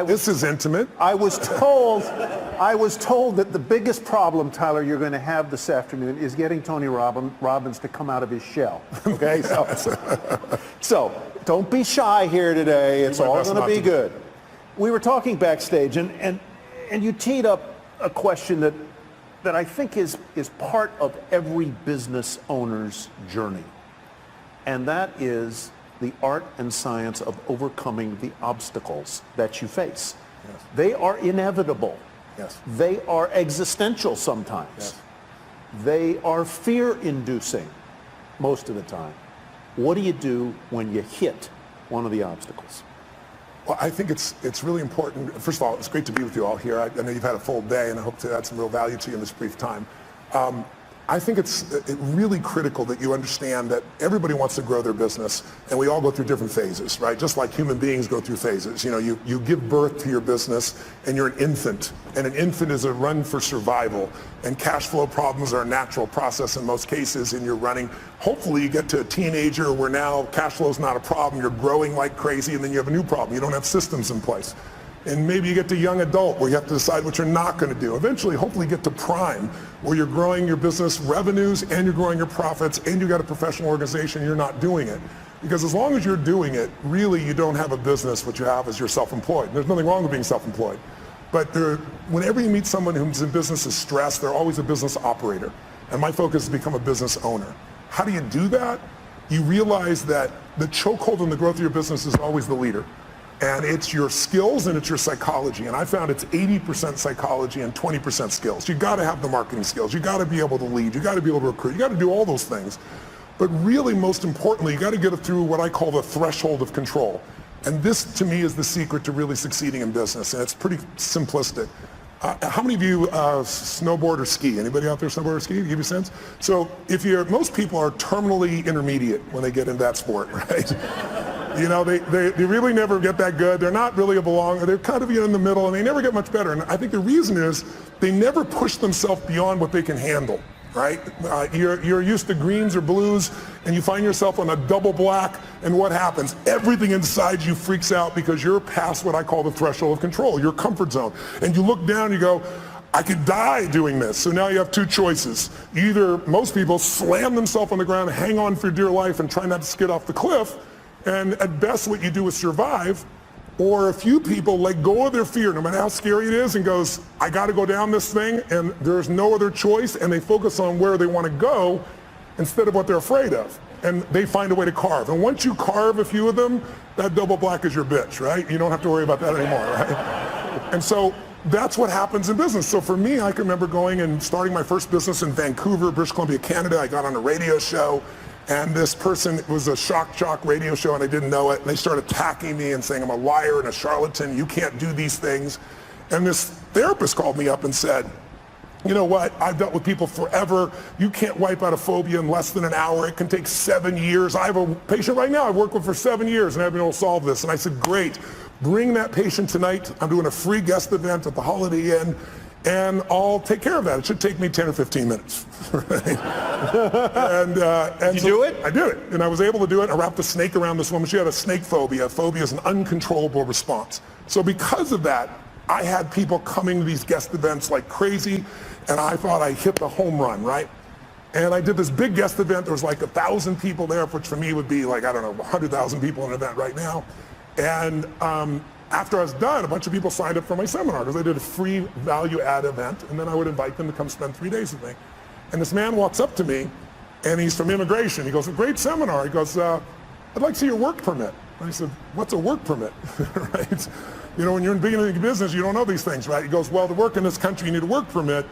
This is intimate. I was told that the biggest problem, Tyler, you're going to have this afternoon is getting Tony Robbins to come out of his shell. Okay, so don't be shy here today. It's all going to be good. We were talking backstage, and you teed up a question that I think is part of every business owner's journey, and that is the art and science of overcoming the obstacles that you face. Yes. They are inevitable. Yes. They are existential sometimes. Yes. They are fear-inducing most of the time. What do you do when you hit one of the obstacles? Well, I think it's really important. First of all, it's great to be with you all here. I know you've had a full day, and I hope to add some real value to you in this brief time. I think it's really critical that you understand that everybody wants to grow their business, and we all go through different phases, right? Just like human beings go through phases. You know, you give birth to your business, and you're an infant, and an infant is a run for survival, and cash flow problems are a natural process in most cases, and you're running. Hopefully you get to a teenager where now cash flow is not a problem, you're growing like crazy, and then you have a new problem. You don't have systems in place. And maybe you get to young adult where you have to decide what you're not going to do. Eventually, hopefully you get to prime where you're growing your business revenues and you're growing your profits and you got a professional organization, you're not doing it. Because as long as you're doing it, really you don't have a business. What you have is you're self-employed. There's nothing wrong with being self-employed. But whenever you meet someone who's in business is stressed, they're always a business operator. And my focus is to become a business owner. How do you do that? You realize that the chokehold in the growth of your business is always the leader. And it's your skills and it's your psychology. And I found it's 80% psychology and 20% skills. You gotta have the marketing skills. You gotta be able to lead. You gotta be able to recruit. You gotta do all those things. But really, most importantly, you gotta get it through what I call the threshold of control. And this, to me, is the secret to really succeeding in business. And it's pretty simplistic. How many of you snowboard or ski? Anybody out there snowboard or ski? Give you a sense? So most people are terminally intermediate when they get into that sport, right? You know, they really never get that good. They're not really a belonger. They're kind of in the middle, and they never get much better. And I think the reason is they never push themselves beyond what they can handle, right? You're used to greens or blues, and you find yourself on a double black, and what happens? Everything inside you freaks out because you're past what I call the threshold of control, your comfort zone. And you look down and you go, I could die doing this. So now you have two choices. Either most people slam themselves on the ground, hang on for dear life, and try not to skid off the cliff, and at best what you do is survive, or a few people let go of their fear, no matter how scary it is, and goes, I gotta go down this thing, and there's no other choice, and they focus on where they wanna go instead of what they're afraid of. And they find a way to carve. And once you carve a few of them, that double black is your bitch, right? You don't have to worry about that anymore, right? And so that's what happens in business. So for me, I can remember going and starting my first business in Vancouver, British Columbia, Canada. I got on a radio show, and this person, it was a shock radio show, and I didn't know it, and they started attacking me and saying I'm a liar and a charlatan, you can't do these things. And this therapist called me up and said, you know what, I've dealt with people forever, you can't wipe out a phobia in less than an hour, it can take 7 years. I have a patient right now I've worked with for 7 years and I've been able to solve this. And I said, great, bring that patient tonight, I'm doing a free guest event at the Holiday Inn, and I'll take care of that. It should take me 10 or 15 minutes. Right? and you do it? I did it, and I was able to do it. I wrapped a snake around this woman. She had a snake phobia. A phobia is an uncontrollable response. So because of that, I had people coming to these guest events like crazy, and I thought I hit the home run, right? And I did this big guest event. There was like 1,000 people there, which for me would be like, I don't know, 100,000 people in an event right now. And after I was done, a bunch of people signed up for my seminar because I did a free value-add event, and then I would invite them to come spend 3 days with me. And this man walks up to me, and he's from immigration. He goes, a great seminar. He goes, I'd like to see your work permit. And I said, what's a work permit? Right? You know, when you're in beginning business, you don't know these things, right? He goes, well, to work in this country, you need a work permit.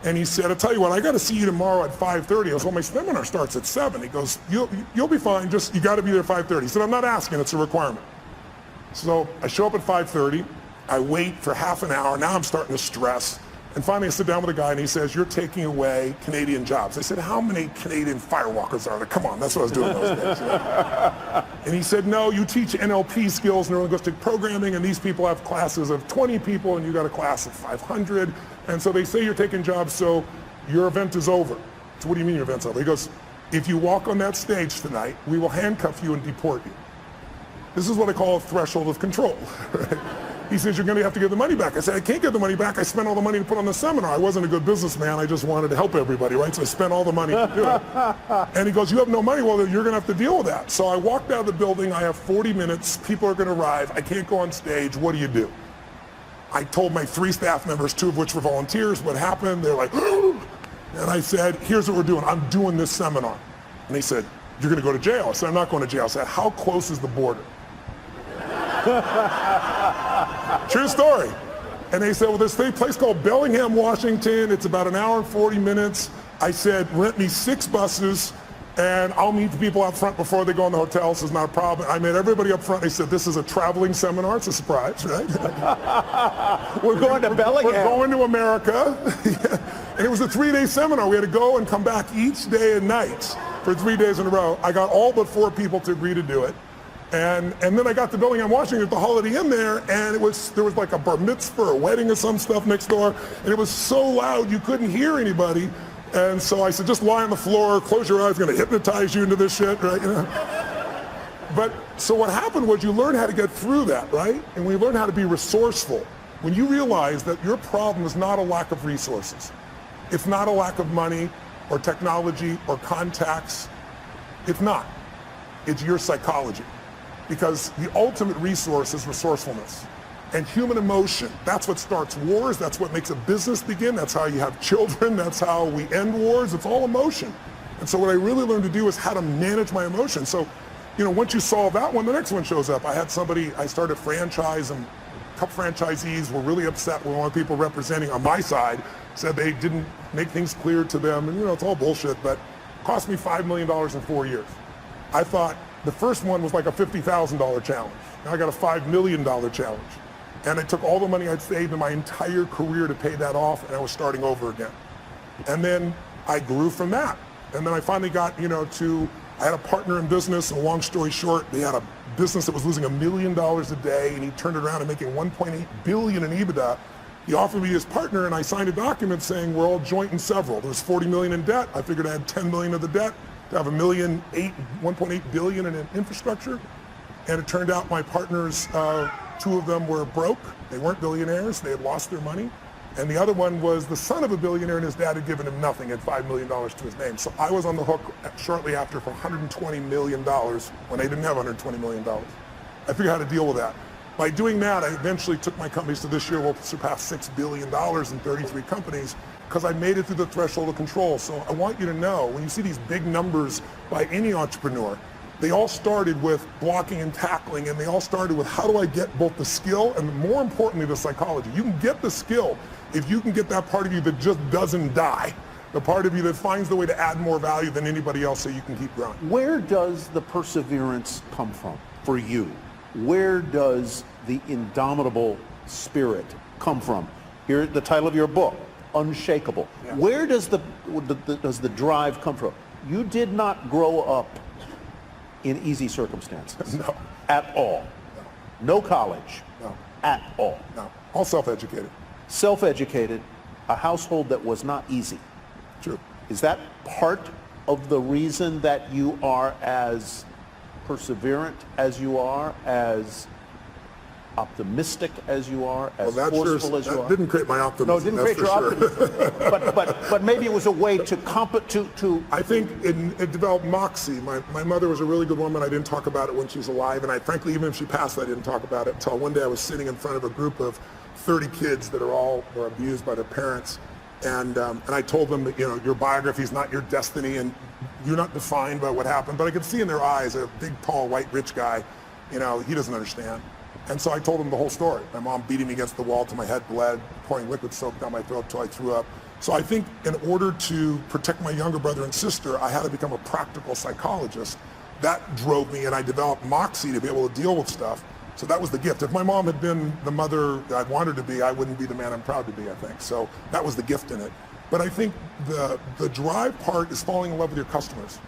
And he said, I'll tell you what, I got to see you tomorrow at 5:30. I goes, well, my seminar starts at 7. He goes, you'll be fine, just you got to be there at 5:30. He said, I'm not asking, it's a requirement. So I show up at 5:30, I wait for half an hour, now I'm starting to stress. And finally I sit down with a guy and he says, you're taking away Canadian jobs. I said, how many Canadian firewalkers are there? Come on, that's what I was doing those days. Right? And he said, no, you teach NLP skills, neuro-linguistic programming, and these people have classes of 20 people and you got a class of 500. And so they say you're taking jobs, so your event is over. So what do you mean your event's over? He goes, if you walk on that stage tonight, we will handcuff you and deport you. This is what I call a threshold of control. Right? He says, you're going to have to give the money back. I said, I can't give the money back. I spent all the money to put on the seminar. I wasn't a good businessman. I just wanted to help everybody, right? So I spent all the money to do it. And he goes, you have no money? Well, then you're going to have to deal with that. So I walked out of the building. I have 40 minutes. People are going to arrive. I can't go on stage. What do? I told my 3 staff members, 2 of which were volunteers, what happened. They're like, and I said, here's what we're doing. I'm doing this seminar. And they said, you're going to go to jail. I said, I'm not going to jail. I said, how close is the border? True story. And they said, well, there's a place called Bellingham, Washington. It's about an hour and 40 minutes. I said, rent me 6 buses, and I'll meet the people out front before they go in the hotel, so it's not a problem. I met everybody up front. They said, this is a traveling seminar. It's a surprise, right? We're going to Bellingham. We're going to America. And it was a 3-day seminar. We had to go and come back each day and night for 3 days in a row. I got all but 4 people to agree to do it. And then I got to Bellingham, Washington at the Holiday Inn there, and there was like a bar mitzvah or a wedding or some stuff next door, and it was so loud you couldn't hear anybody. And so I said, just lie on the floor, close your eyes, I'm going to hypnotize you into this shit, right? But so what happened was you learn how to get through that, right? And we learn how to be resourceful. When you realize that your problem is not a lack of resources, it's not a lack of money or technology or contacts, it's not. It's your psychology. Because the ultimate resource is resourcefulness. And human emotion, that's what starts wars, that's what makes a business begin, that's how you have children, that's how we end wars, it's all emotion. And so what I really learned to do is how to manage my emotions. So, once you solve that one, the next one shows up. I started a franchise, and a couple franchisees were really upset with one of the people representing on my side, said they didn't make things clear to them, and it's all bullshit, but it cost me $5 million in 4 years. I thought, the first one was like a $50,000 challenge. Now I got a $5 million challenge. And I took all the money I'd saved in my entire career to pay that off, and I was starting over again. And then I grew from that. And then I finally got, I had a partner in business, and long story short, they had a business that was losing $1 million a day, and he turned it around and making $1.8 billion in EBITDA. He offered me his partner, and I signed a document saying we're all joint and several. There was $40 million in debt. I figured I had $10 million of the debt to have $1.8 billion in infrastructure. And it turned out my partners, 2 of them were broke. They weren't billionaires. They had lost their money. And the other one was the son of a billionaire, and his dad had given him nothing, had $5 million to his name. So I was on the hook shortly after for $120 million when they didn't have $120 million. I figured out how to deal with that. By doing that, I eventually took my companies to this year will surpass $6 billion in 33 companies, because I made it through the threshold of control. So I want you to know, when you see these big numbers by any entrepreneur, they all started with blocking and tackling, and they all started with how do I get both the skill and, more importantly, the psychology. You can get the skill if you can get that part of you that just doesn't die, the part of you that finds the way to add more value than anybody else so you can keep growing. Where does the perseverance come from for you? Where does the indomitable spirit come from? Here, the title of your book, Unshakable. Yeah. Where does the drive come from? You did not grow up in easy circumstances. No. At all. No college. No. At all. No. All self-educated. Self-educated, a household that was not easy. True. Is that part of the reason that you are as perseverant as you are, as optimistic as you are, as forceful as you are? That didn't create my optimism. No, it didn't create your optimism. But maybe it was a way to I think it developed moxie. My mother was a really good woman. I didn't talk about it when she was alive, and frankly, even if she passed, I didn't talk about it until one day I was sitting in front of a group of 30 kids that were abused by their parents, and I told them that your biography is not your destiny, and you're not defined by what happened. But I could see in their eyes, a big, tall, white, rich guy, he doesn't understand. And so I told him the whole story. My mom beating me against the wall till my head bled, pouring liquid soap down my throat till I threw up. So I think in order to protect my younger brother and sister, I had to become a practical psychologist. That drove me, and I developed moxie to be able to deal with stuff. So that was the gift. If my mom had been the mother I wanted to be, I wouldn't be the man I'm proud to be, I think. So that was the gift in it. But I think the drive part is falling in love with your customers.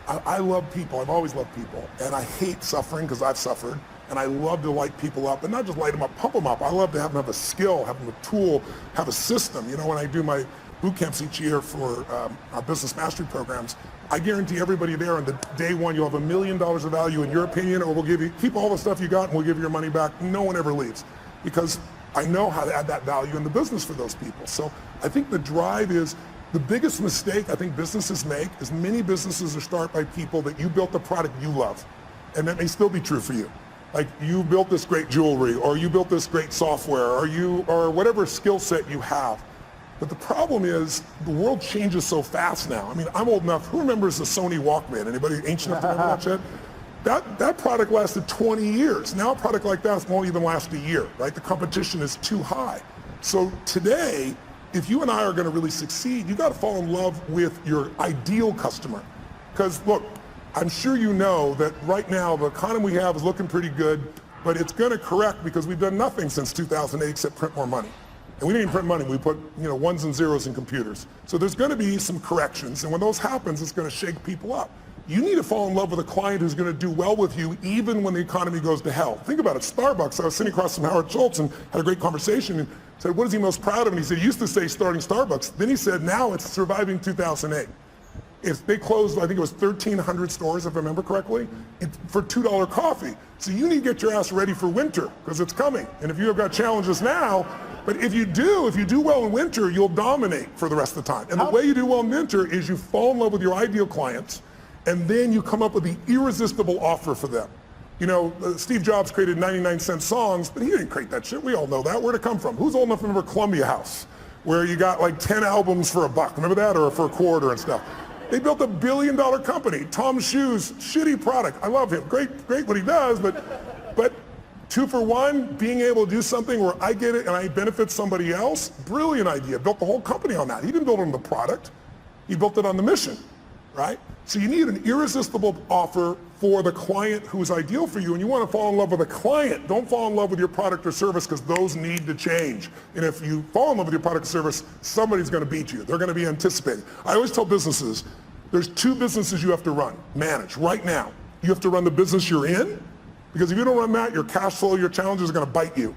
I love people. I've always loved people. And I hate suffering because I've suffered. And I love to light people up, and not just light them up, pump them up. I love to have them have a skill, have them a tool, have a system. When I do my boot camps each year for our business mastery programs, I guarantee everybody there on the day one, you'll have $1 million of value in your opinion, or we'll give you, keep all the stuff you got and we'll give you your money back. No one ever leaves. because I know how to add that value in the business for those people. So I think the drive is the biggest mistake I think businesses make is many businesses are started by people that you built the product you love. And that may still be true for you. Like you built this great jewelry, or you built this great software, or whatever skill set you have. But the problem is the world changes so fast now. I mean, I'm old enough. Who remembers the Sony Walkman? Anybody ancient enough to remember that shit? That product lasted 20 years. Now a product like that won't even last a year, right? The competition is too high. So today, if you and I are going to really succeed, you got to fall in love with your ideal customer. Because look, I'm sure you know that right now the economy we have is looking pretty good, but it's going to correct because we've done nothing since 2008 except print more money. And we didn't even print money, we put ones and zeros in computers. So there's going to be some corrections, and when those happens, it's going to shake people up. You need to fall in love with a client who's going to do well with you even when the economy goes to hell. Think about it, Starbucks, I was sitting across from Howard Schultz and had a great conversation and said, what is he most proud of? And he said, he used to say starting Starbucks. Then he said, now it's surviving 2008. If they closed, I think it was 1,300 stores, if I remember correctly, for $2 coffee. So you need to get your ass ready for winter, because it's coming. And if you have got challenges now, but if you do well in winter, you'll dominate for the rest of the time. And the way you do well in winter is you fall in love with your ideal clients, and then you come up with the irresistible offer for them. Steve Jobs created 99-cent songs, but he didn't create that shit. We all know that. Where'd it come from? Who's old enough to remember Columbia House, where you got like 10 albums for $1? Remember that? Or for $0.25 and stuff. They built $1 billion company. Tom's Shoes, shitty product. I love him. Great what he does, but 2 for 1, being able to do something where I get it and I benefit somebody else, brilliant idea. Built the whole company on that. He didn't build it on the product. He built it on the mission, right? So you need an irresistible offer for the client who's ideal for you, and you want to fall in love with a client. Don't fall in love with your product or service, because those need to change. And if you fall in love with your product or service, somebody's going to beat you. They're going to be anticipating. I always tell businesses, there's 2 businesses you have to manage right now. You have to run the business you're in, because if you don't run that, your cash flow, your challenges are going to bite you.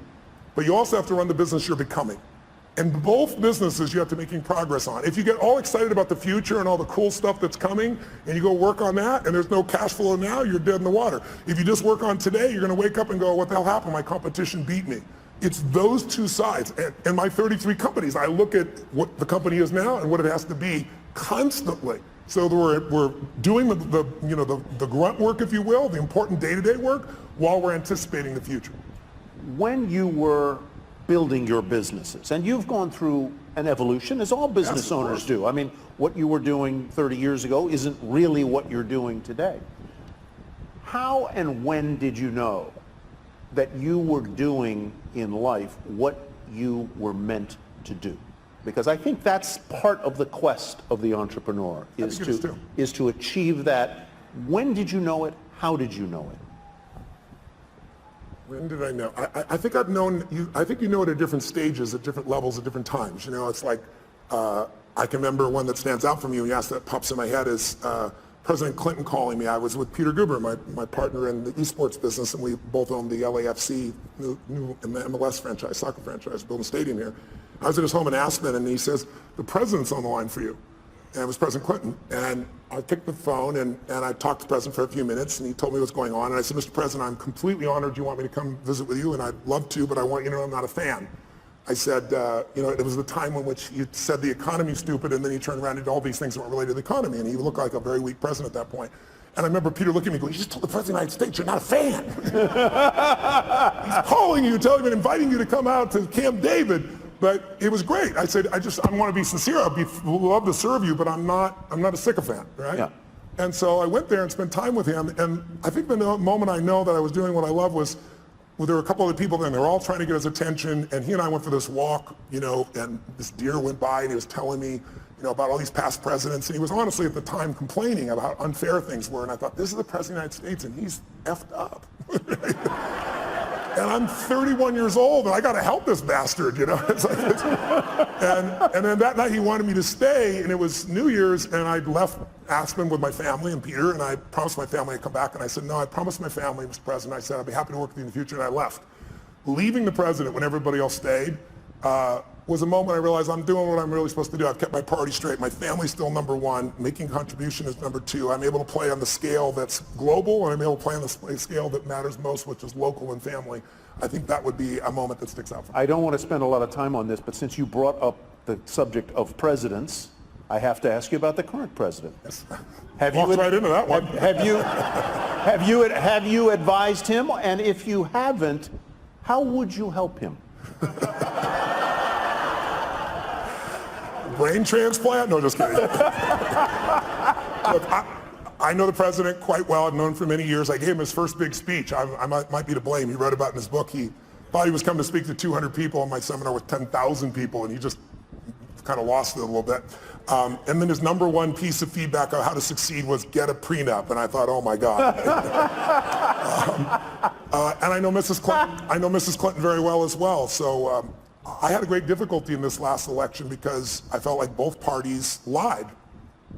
But you also have to run the business you're becoming. And both businesses you have to making progress on. If you get all excited about the future and all the cool stuff that's coming, and you go work on that, and there's no cash flow now, you're dead in the water. If you just work on today, you're going to wake up and go, what the hell happened? My competition beat me. It's those 2 sides. And my 33 companies, I look at what the company is now and what it has to be constantly. So we're doing the grunt work, if you will, the important day-to-day work, while we're anticipating the future. When you were building your businesses, and you've gone through an evolution, as all business owners do. I mean, what you were doing 30 years ago isn't really what you're doing today. How and when did you know that you were doing in life what you were meant to do? Because I think that's part of the quest of the entrepreneur, is to achieve that. When did you know it? How did you know it? When did I know? I think I've known you. I think you know it at different stages, at different levels, at different times. It's like I can remember one that stands out from you. And you asked, that pops in my head is President Clinton calling me. I was with Peter Guber, my partner in the esports business, and we both owned the LAFC new MLS franchise, soccer franchise, building a stadium here. I was at his home in Aspen, and he says, the president's on the line for you. And it was President Clinton. And I picked the phone, and I talked to the president for a few minutes, and he told me what's going on. And I said, Mr. President, I'm completely honored you want me to come visit with you, and I'd love to, but I want you to know I'm not a fan. I said, it was the time in which you said the economy's stupid, and then you turned around and did all these things that weren't related to the economy, and he looked like a very weak president at that point. And I remember Peter looking at me going, you just told the President of the United States you're not a fan. He's calling you, telling you, inviting you to come out to Camp David. But it was great. I said, I want to be sincere. I'd love to serve you, but I'm not a sycophant, right? Yeah. And so I went there and spent time with him. And I think the moment I know that I was doing what I love was, there were a couple other people there, and they were all trying to get his attention. And he and I went for this walk, and this deer went by, and he was telling me, about all these past presidents. And he was honestly at the time complaining about how unfair things were. And I thought, this is the President of the United States, and he's effed up. And I'm 31 years old, and I got to help this bastard, and then that night he wanted me to stay, and it was New Year's, and I'd left Aspen with my family and Peter, and I promised my family I'd come back, and I said, no, I promised my family, Mr. President, I said, I'd be happy to work with you in the future, and I left. Leaving the president when everybody else stayed, was a moment I realized I'm doing what I'm really supposed to do. I've kept my priorities straight. My family's still number one. Making contribution is number two. I'm able to play on the scale that's global, and I'm able to play on the scale that matters most, which is local and family. I think that would be a moment that sticks out for me. I don't want to spend a lot of time on this, but since you brought up the subject of presidents, I have to ask you about the current president. Yes. Have Walked right into that one. Have you advised him? And if you haven't, how would you help him? Brain transplant? No, just kidding. Look, I know the president quite well. I've known him for many years. I gave him his first big speech. I might be to blame. He wrote about it in his book. He thought he was coming to speak to 200 people in my seminar with 10,000 people, and he just kind of lost it a little bit. And then his number one piece of feedback on how to succeed was get a prenup. And I thought, oh my God. And I know Mrs. Clinton. I know Mrs. Clinton very well as well. So I had a great difficulty in this last election because I felt like both parties lied.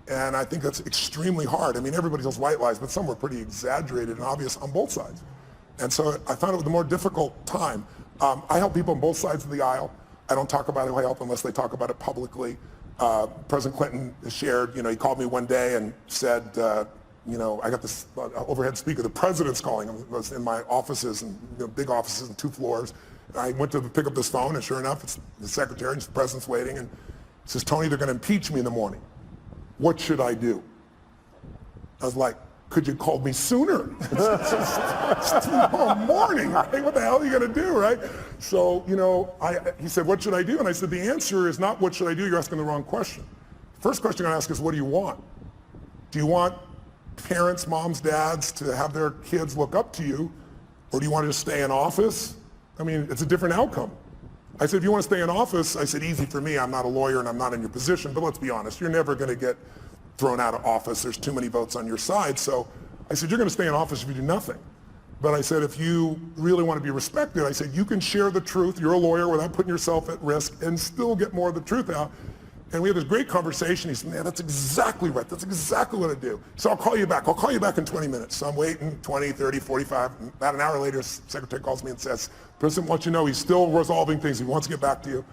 And I think that's extremely hard. I mean, everybody tells white lies, but some were pretty exaggerated and obvious on both sides. And so I found it was a more difficult time. I help people on both sides of the aisle. I don't talk about who I help unless they talk about it publicly. President Clinton shared, he called me one day and said, I got this overhead speaker, the president's calling him. It was in my offices, and big offices and 2 floors. I went to pick up this phone, and sure enough, it's the secretary, and the president's waiting, and he says, Tony, they're going to impeach me in the morning. What should I do? I was like, could you call me sooner? It's tomorrow morning, right? What the hell are you going to do, right? So, he said, what should I do? And I said, the answer is not what should I do, you're asking the wrong question. First question you're going to ask is, what do you want? Do you want parents, moms, dads to have their kids look up to you, or do you want to just stay in office? I mean, it's a different outcome. I said, if you want to stay in office, I said, easy for me, I'm not a lawyer and I'm not in your position, but let's be honest, you're never going to get thrown out of office. There's too many votes on your side. So I said, you're going to stay in office if you do nothing. But I said, if you really want to be respected, I said, you can share the truth, you're a lawyer, without putting yourself at risk and still get more of the truth out. And we had this great conversation. He said, man, that's exactly right. That's exactly what I do. So I'll call you back. I'll call you back in 20 minutes. So I'm waiting 20, 30, 45. About an hour later, the secretary calls me and says, President wants you to know he's still resolving things. He wants to get back to you.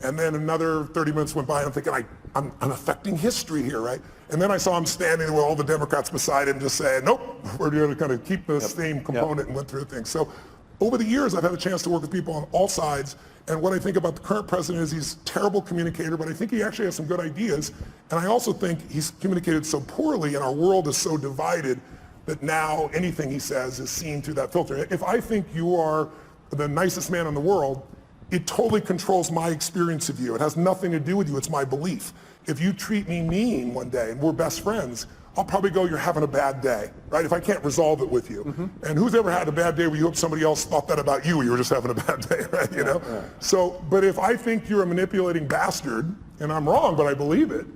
And then another 30 minutes went by, and I'm thinking, I'm affecting history here, right? And then I saw him standing there with all the Democrats beside him just saying, nope, we're going to kind of keep the same component and went through things. So over the years, I've had a chance to work with people on all sides. And what I think about the current president is he's a terrible communicator, but I think he actually has some good ideas. And I also think he's communicated so poorly, and our world is so divided that now anything he says is seen through that filter. If I think you are the nicest man in the world, it totally controls my experience of you. It has nothing to do with you. It's my belief. If you treat me mean one day and we're best friends, I'll probably go, you're having a bad day, right? If I can't resolve it with you. Mm-hmm. And who's ever had a bad day where you hope somebody else thought that about you, you were just having a bad day, right? Yeah. So, but if I think you're a manipulating bastard, and I'm wrong, but I believe it,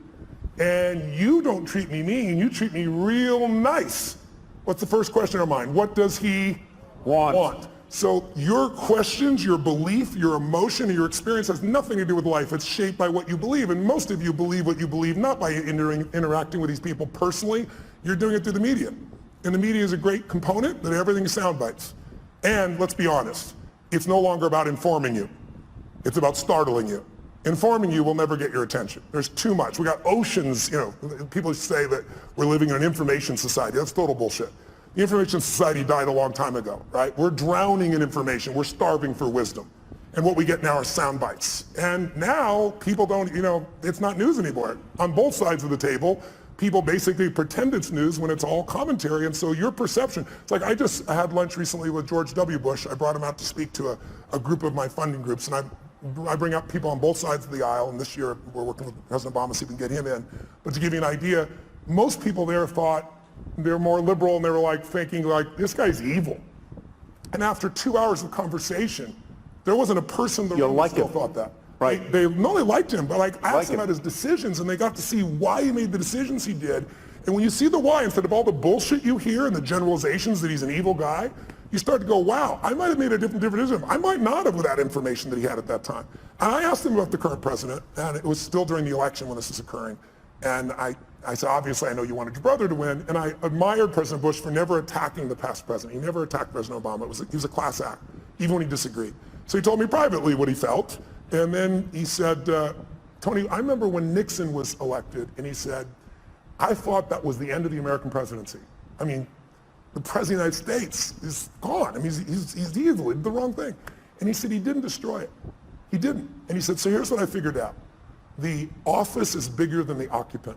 and you don't treat me mean, you treat me real nice, what's the first question in our mind? What does he want? So your questions, your belief, your emotion, your experience has nothing to do with life. It's shaped by what you believe. And most of you believe what you believe not by interacting with these people personally. You're doing it through the media. And the media is a great component, but everything is sound bites. And let's be honest, it's no longer about informing you. It's about startling you. Informing you will never get your attention. There's too much. We got oceans, people say that we're living in an information society. That's total bullshit. The information society died a long time ago, right? We're drowning in information. We're starving for wisdom. And what we get now are sound bites. And now people don't, it's not news anymore. On both sides of the table, people basically pretend it's news when it's all commentary. And so your perception, it's like I had lunch recently with George W. Bush. I brought him out to speak to a group of my funding groups. And I bring out people on both sides of the aisle. And this year we're working with President Obama to see if we can get him in. But to give you an idea, most people there thought, they're more liberal, and they were thinking this guy's evil. And after 2 hours of conversation, there wasn't a person in the room that still thought that. Right. They liked him, but I asked them about his decisions, and they got to see why he made the decisions he did. And when you see the why, instead of all the bullshit you hear and the generalizations that he's an evil guy, you start to go, wow, I might have made a different decision. I might not have with that information that he had at that time. And I asked him about the current president, and it was still during the election when this was occurring. And I said, obviously, I know you wanted your brother to win, and I admired President Bush for never attacking the past president. He never attacked President Obama. He was a class act, even when he disagreed. So he told me privately what he felt, And then he said, Tony, I remember when Nixon was elected, and he said, I thought that was the end of the American presidency. I mean, the President of the United States is gone. I mean, he's evil, he did the wrong thing. And he said he didn't destroy it. He didn't. And he said, so here's what I figured out. The office is bigger than the occupant.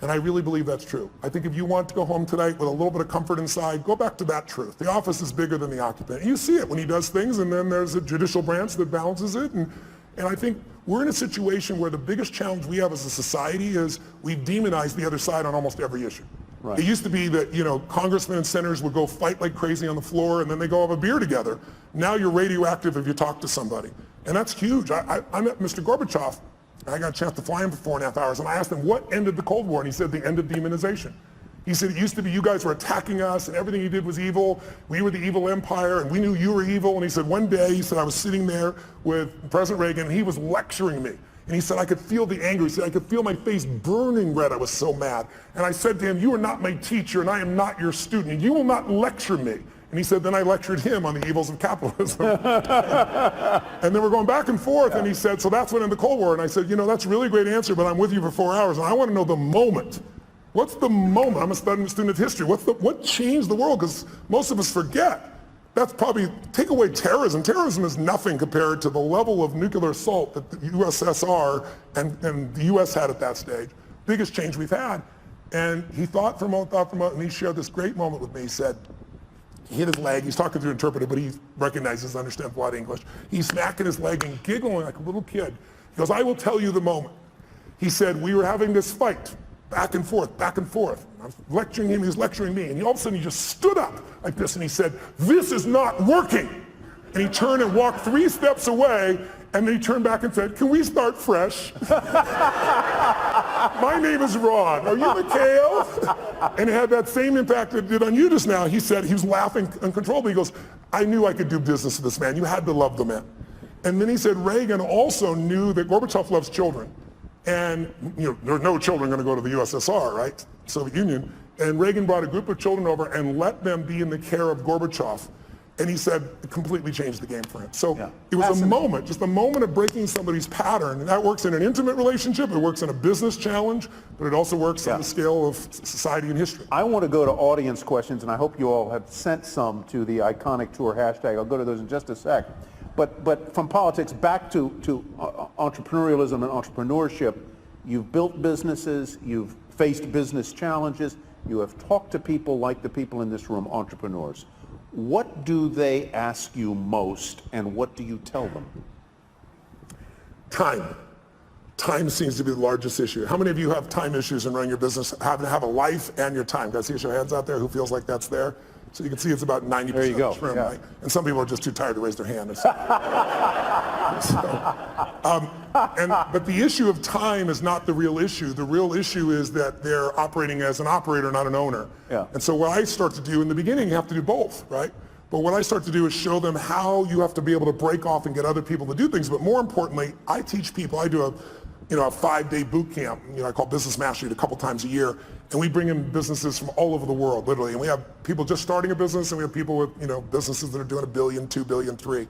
And I really believe that's true. I think if you want to go home tonight with a little bit of comfort inside, go back to that truth. The office is bigger than the occupant. And you see it when he does things, and then there's a judicial branch that balances it. And I think we're in a situation where the biggest challenge we have as a society is we've demonized the other side on almost every issue. Right. It used to be that, congressmen and senators would go fight like crazy on the floor, and then they go have a beer together. Now you're radioactive if you talk to somebody. And that's huge. I met Mr. Gorbachev. I got a chance to fly him for 4.5 hours, and I asked him what ended the Cold War, and he said the end of demonization. He said it used to be you guys were attacking us, and everything you did was evil. We were the evil empire, and we knew you were evil. And he said one day, he said I was sitting there with President Reagan, and he was lecturing me. And he said I could feel the anger. He said I could feel my face burning red. I was so mad. And I said to him, you are not my teacher, and I am not your student. You will not lecture me. And he said, then I lectured him on the evils of capitalism. And then we're going back and forth, and he said, so that's what ended the Cold War. And I said, that's a really great answer, but I'm with you for 4 hours, and I want to know the moment. What's the moment? I'm a student of history. What changed the world? Because most of us forget. That's probably, take away terrorism. Terrorism is nothing compared to the level of nuclear assault that the USSR and the US had at that stage. Biggest change we've had. And he thought for a moment, and he shared this great moment with me. He said, he hit his leg, he's talking through an interpreter, but he recognizes, understands a lot of English. He's smacking his leg and giggling like a little kid. He goes, I will tell you the moment. He said, we were having this fight, back and forth, back and forth. I was lecturing him, he was lecturing me, and all of a sudden he just stood up like this, and he said, this is not working. And he turned and walked 3 steps away, and then he turned back and said, can we start fresh? My name is Ron. Are you Mikhail? And it had that same impact it did on you just now. He said, he was laughing uncontrollably. He goes, I knew I could do business with this man. You had to love the man. And then he said, Reagan also knew that Gorbachev loves children. And there were no children going to go to the USSR, right? Soviet Union. And Reagan brought a group of children over and let them be in the care of Gorbachev. And he said it completely changed the game for him. So it was a moment, just a moment of breaking somebody's pattern. And that works in an intimate relationship, it works in a business challenge, but it also works on the scale of society and history. I want to go to audience questions, and I hope you all have sent some to the Iconic Tour hashtag. I'll go to those in just a sec. But from politics back to entrepreneurialism and entrepreneurship, you've built businesses, you've faced business challenges, you have talked to people like the people in this room, entrepreneurs. What do they ask you most, and what do you tell them? Time. Time seems to be the largest issue. How many of you have time issues in running your business, having to have a life and your time? Guys, see your hands out there who feels like that's there? So you can see it's about 90% there you go. of this room, right? And some people are just too tired to raise their hand. But the issue of time is not the real issue. The real issue is that they're operating as an operator, not an owner. And so what I start to do in the beginning, you have to do both, right? But what I start to do is show them how you have to be able to break off and get other people to do things. But more importantly, I teach people, I do a 5-day boot camp, I call Business Mastery a couple times a year, and we bring in businesses from all over the world, literally. And we have people just starting a business, and we have people with, businesses that are doing $1 billion, $2 billion, $3 billion.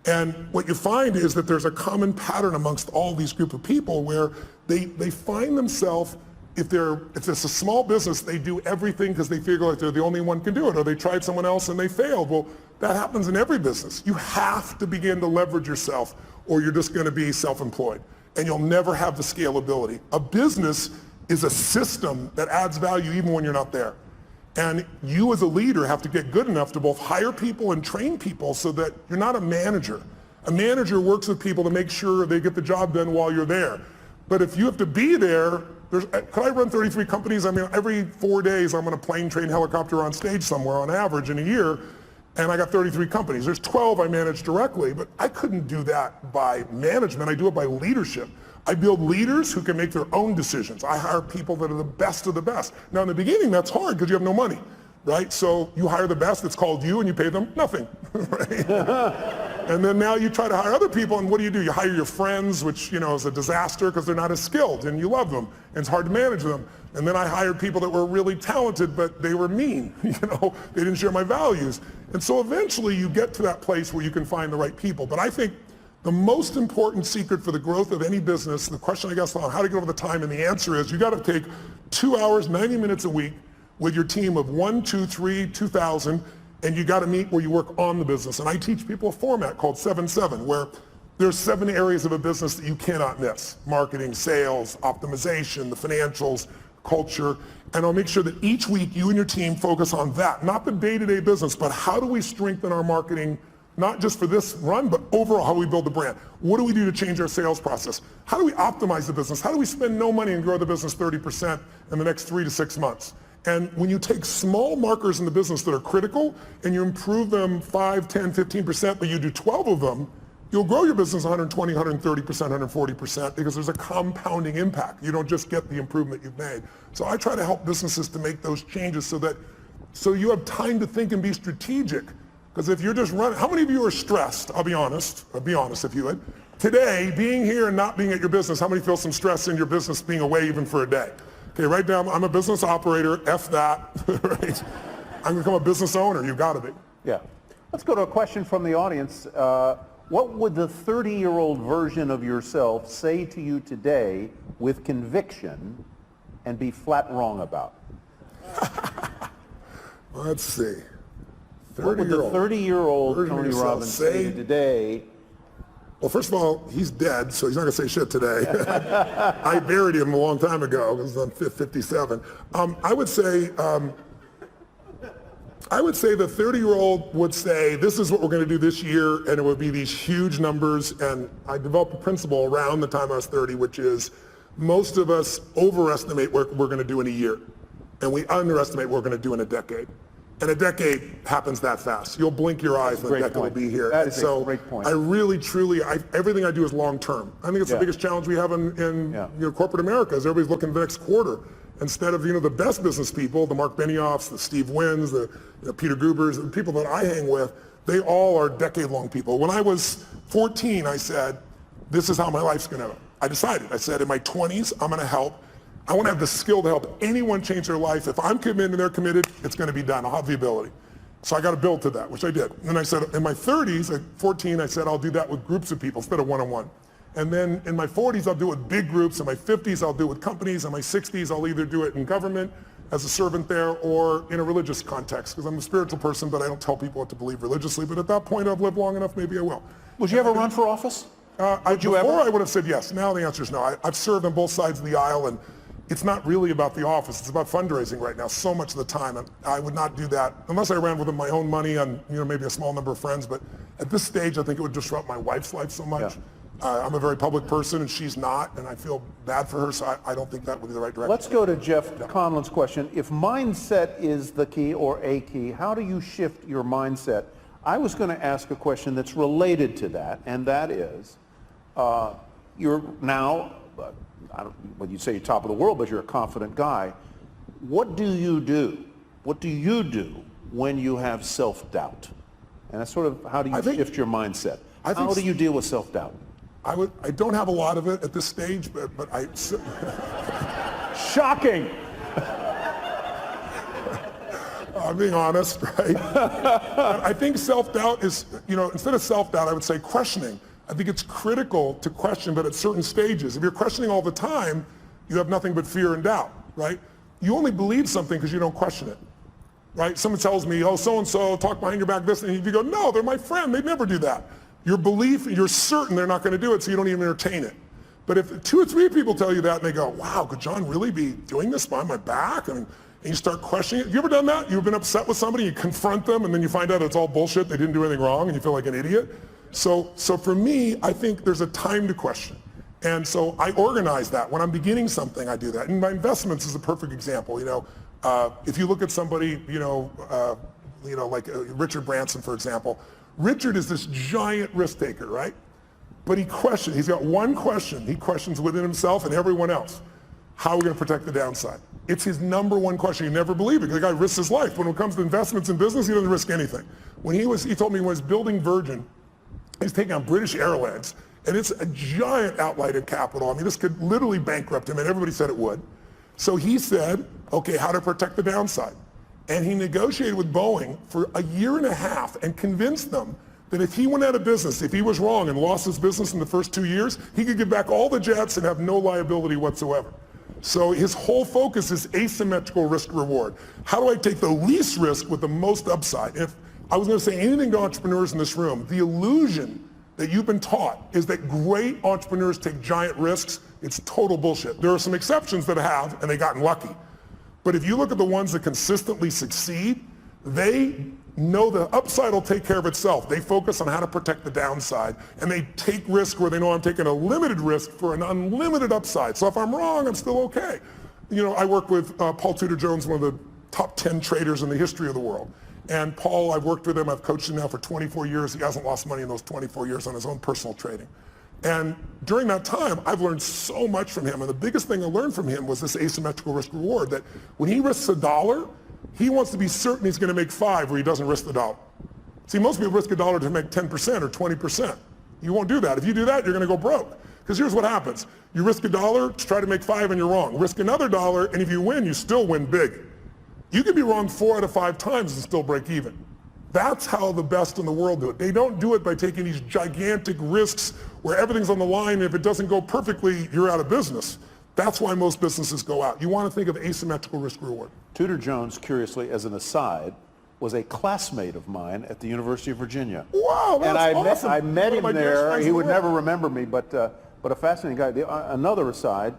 And what you find is that there's a common pattern amongst all these group of people where they find themselves, if it's a small business, they do everything because they feel like they're the only one who can do it, or they tried someone else and they failed. Well, that happens in every business. You have to begin to leverage yourself, or you're just going to be self-employed, and you'll never have the scalability. A business is a system that adds value even when you're not there. And you as a leader have to get good enough to both hire people and train people so that you're not a manager. A manager works with people to make sure they get the job done while you're there. But if you have to be there, could I run 33 companies? I mean, every 4 days I'm on a plane, train, helicopter on stage somewhere on average in a year, and I got 33 companies. There's 12 I manage directly, but I couldn't do that by management. I do it by leadership. I build leaders who can make their own decisions. I hire people that are the best of the best. Now in the beginning, that's hard because you have no money, right? So you hire the best, it's called you, and you pay them nothing, right? And then now you try to hire other people, and what do? You hire your friends, which is a disaster because they're not as skilled, and you love them, and it's hard to manage them. And then I hired people that were really talented, but they were mean, they didn't share my values. And so eventually you get to that place where you can find the right people. But I think The most important secret for the growth of any business, the question I guess on how to get over the time, and the answer is you got to take 2 hours, 90 minutes a week with your team of 1, 2, 3, 2,000, and you got to meet where you work on the business. And I teach people a format called 7-7, where there's 7 areas of a business that you cannot miss: marketing, sales, optimization, the financials, culture. And I'll make sure that each week you and your team focus on that, not the day-to-day business, but how do we strengthen our marketing, not just for this run, but overall how do we build the brand? What do we do to change our sales process? How do we optimize the business? How do we spend no money and grow the business 30% in the next 3 to 6 months? And when you take small markers in the business that are critical and you improve them 5, 10, 15%, but you do 12 of them, you'll grow your business 120, 130%, 140% because there's a compounding impact. You don't just get the improvement you've made. So I try to help businesses to make those changes so you have time to think and be strategic. Because if you're just running, how many of you are stressed? I'll be honest if you would. Today, being here and not being at your business, how many feel some stress in your business being away even for a day? Okay, right now, I'm a business operator, F that, right? I'm gonna become a business owner, you gotta be. Yeah. Let's go to a question from the audience. What would the 30-year-old version of yourself say to you today with conviction and be flat wrong about? Let's see. What would the 30-year-old Tony Robbins say to you today? Well, first of all, he's dead, so he's not gonna say shit today. I buried him a long time ago, because I'm 57. I would say the 30-year-old would say, this is what we're gonna do this year, and it would be these huge numbers. And I developed a principle around the time I was 30, which is most of us overestimate what we're gonna do in a year, and we underestimate what we're gonna do in a decade. And a decade happens that fast. You'll blink your eyes and the decade will be here. That is a great point. I really, truly, everything I do is long term. I think it's the biggest challenge we have in corporate America is everybody's looking at the next quarter. Instead of, the best business people, the Mark Benioffs, the Steve Wynns, the Peter Gubers, the people that I hang with, they all are decade-long people. When I was 14, I said, this is how my life's gonna, I decided, I said in my 20s, I'm gonna help. I want to have the skill to help anyone change their life. If I'm committed and they're committed, it's going to be done. I'll have the ability. So I got to build to that, which I did. And then I said, in my 30s, at 14, I said, I'll do that with groups of people instead of one-on-one. And then in my 40s, I'll do it with big groups. In my 50s, I'll do it with companies. In my 60s, I'll either do it in government as a servant there or in a religious context, because I'm a spiritual person, but I don't tell people what to believe religiously. But at that point, I've lived long enough, maybe I will. Would you ever run for office? Before I would have said yes. Now the answer is no. I've served on both sides of the aisle, and it's not really about the office. It's about fundraising right now so much of the time. And I would not do that unless I ran with my own money and maybe a small number of friends. But at this stage, I think it would disrupt my wife's life so much. Yeah. I'm a very public person and she's not, and I feel bad for her, so I don't think that would be the right direction. Let's go to Jeff Conlon's question. If mindset is the key or a key, how do you shift your mindset? I was going to ask a question that's related to that, and that is, you're now, well, you say you're top of the world, but you're a confident guy. What do you do? What do you do when you have self-doubt? And that's sort of, how do you shift your mindset? How do you deal with self-doubt? I don't have a lot of it at this stage, but I... Shocking! I'm being honest, right? I think self-doubt is, instead of self-doubt, I would say questioning. I think it's critical to question, but at certain stages. If you're questioning all the time, you have nothing but fear and doubt, right? You only believe something because you don't question it, right? Someone tells me, oh, so-and-so, talk behind your back this, and you go, no, they're my friend, they'd never do that. Your belief, you're certain they're not going to do it, so you don't even entertain it. But if 2 or 3 people tell you that, and they go, wow, could John really be doing this behind my back? And you start questioning it. You ever done that? You've been upset with somebody, you confront them, and then you find out it's all bullshit, they didn't do anything wrong, and you feel like an idiot? So for me, I think there's a time to question. And so I organize that. When I'm beginning something, I do that. And my investments is a perfect example. If you look at somebody, like Richard Branson, for example. Richard is this giant risk taker, right? But he's got one question. He questions within himself and everyone else. How are we going to protect the downside? It's his number one question. You never believe it. The guy risks his life. When it comes to investments in business, he doesn't risk anything. He told me when he was building Virgin, he's taking on British Airlines, and it's a giant outlay in capital. I mean, this could literally bankrupt him, and everybody said it would. So he said, okay, how to protect the downside. And he negotiated with Boeing for 1.5 years and convinced them that if he went out of business, if he was wrong and lost his business in the first 2 years, he could give back all the jets and have no liability whatsoever. So his whole focus is asymmetrical risk reward. How do I take the least risk with the most upside? If I was going to say anything to entrepreneurs in this room, the illusion that you've been taught is that great entrepreneurs take giant risks. It's total bullshit. There are some exceptions that have, and they've gotten lucky. But if you look at the ones that consistently succeed, they know the upside will take care of itself. They focus on how to protect the downside, and they take risk where they know I'm taking a limited risk for an unlimited upside. So if I'm wrong, I'm still okay. You know, I work with Paul Tudor Jones, one of the top 10 traders in the history of the world. And Paul, I've worked with him, I've coached him now for 24 years. He hasn't lost money in those 24 years on his own personal trading. And during that time, I've learned so much from him. And the biggest thing I learned from him was this asymmetrical risk reward, that when he risks $1, he wants to be certain he's going to make 5 where he doesn't risk the dollar. See, most people risk $1 to make 10% or 20%. You won't do that. If you do that, you're going to go broke. Because here's what happens. You risk $1 to try to make 5 and you're wrong. Risk another $1, and if you win, you still win big. You could be wrong 4 out of 5 times and still break even. That's how the best in the world do it. They don't do it by taking these gigantic risks where everything's on the line, and if it doesn't go perfectly, you're out of business. That's why most businesses go out. You want to think of asymmetrical risk reward. Tudor Jones, curiously, as an aside, was a classmate of mine at the University of Virginia. Wow, that's awesome. I met him there. He would never remember me, but a fascinating guy. Another aside,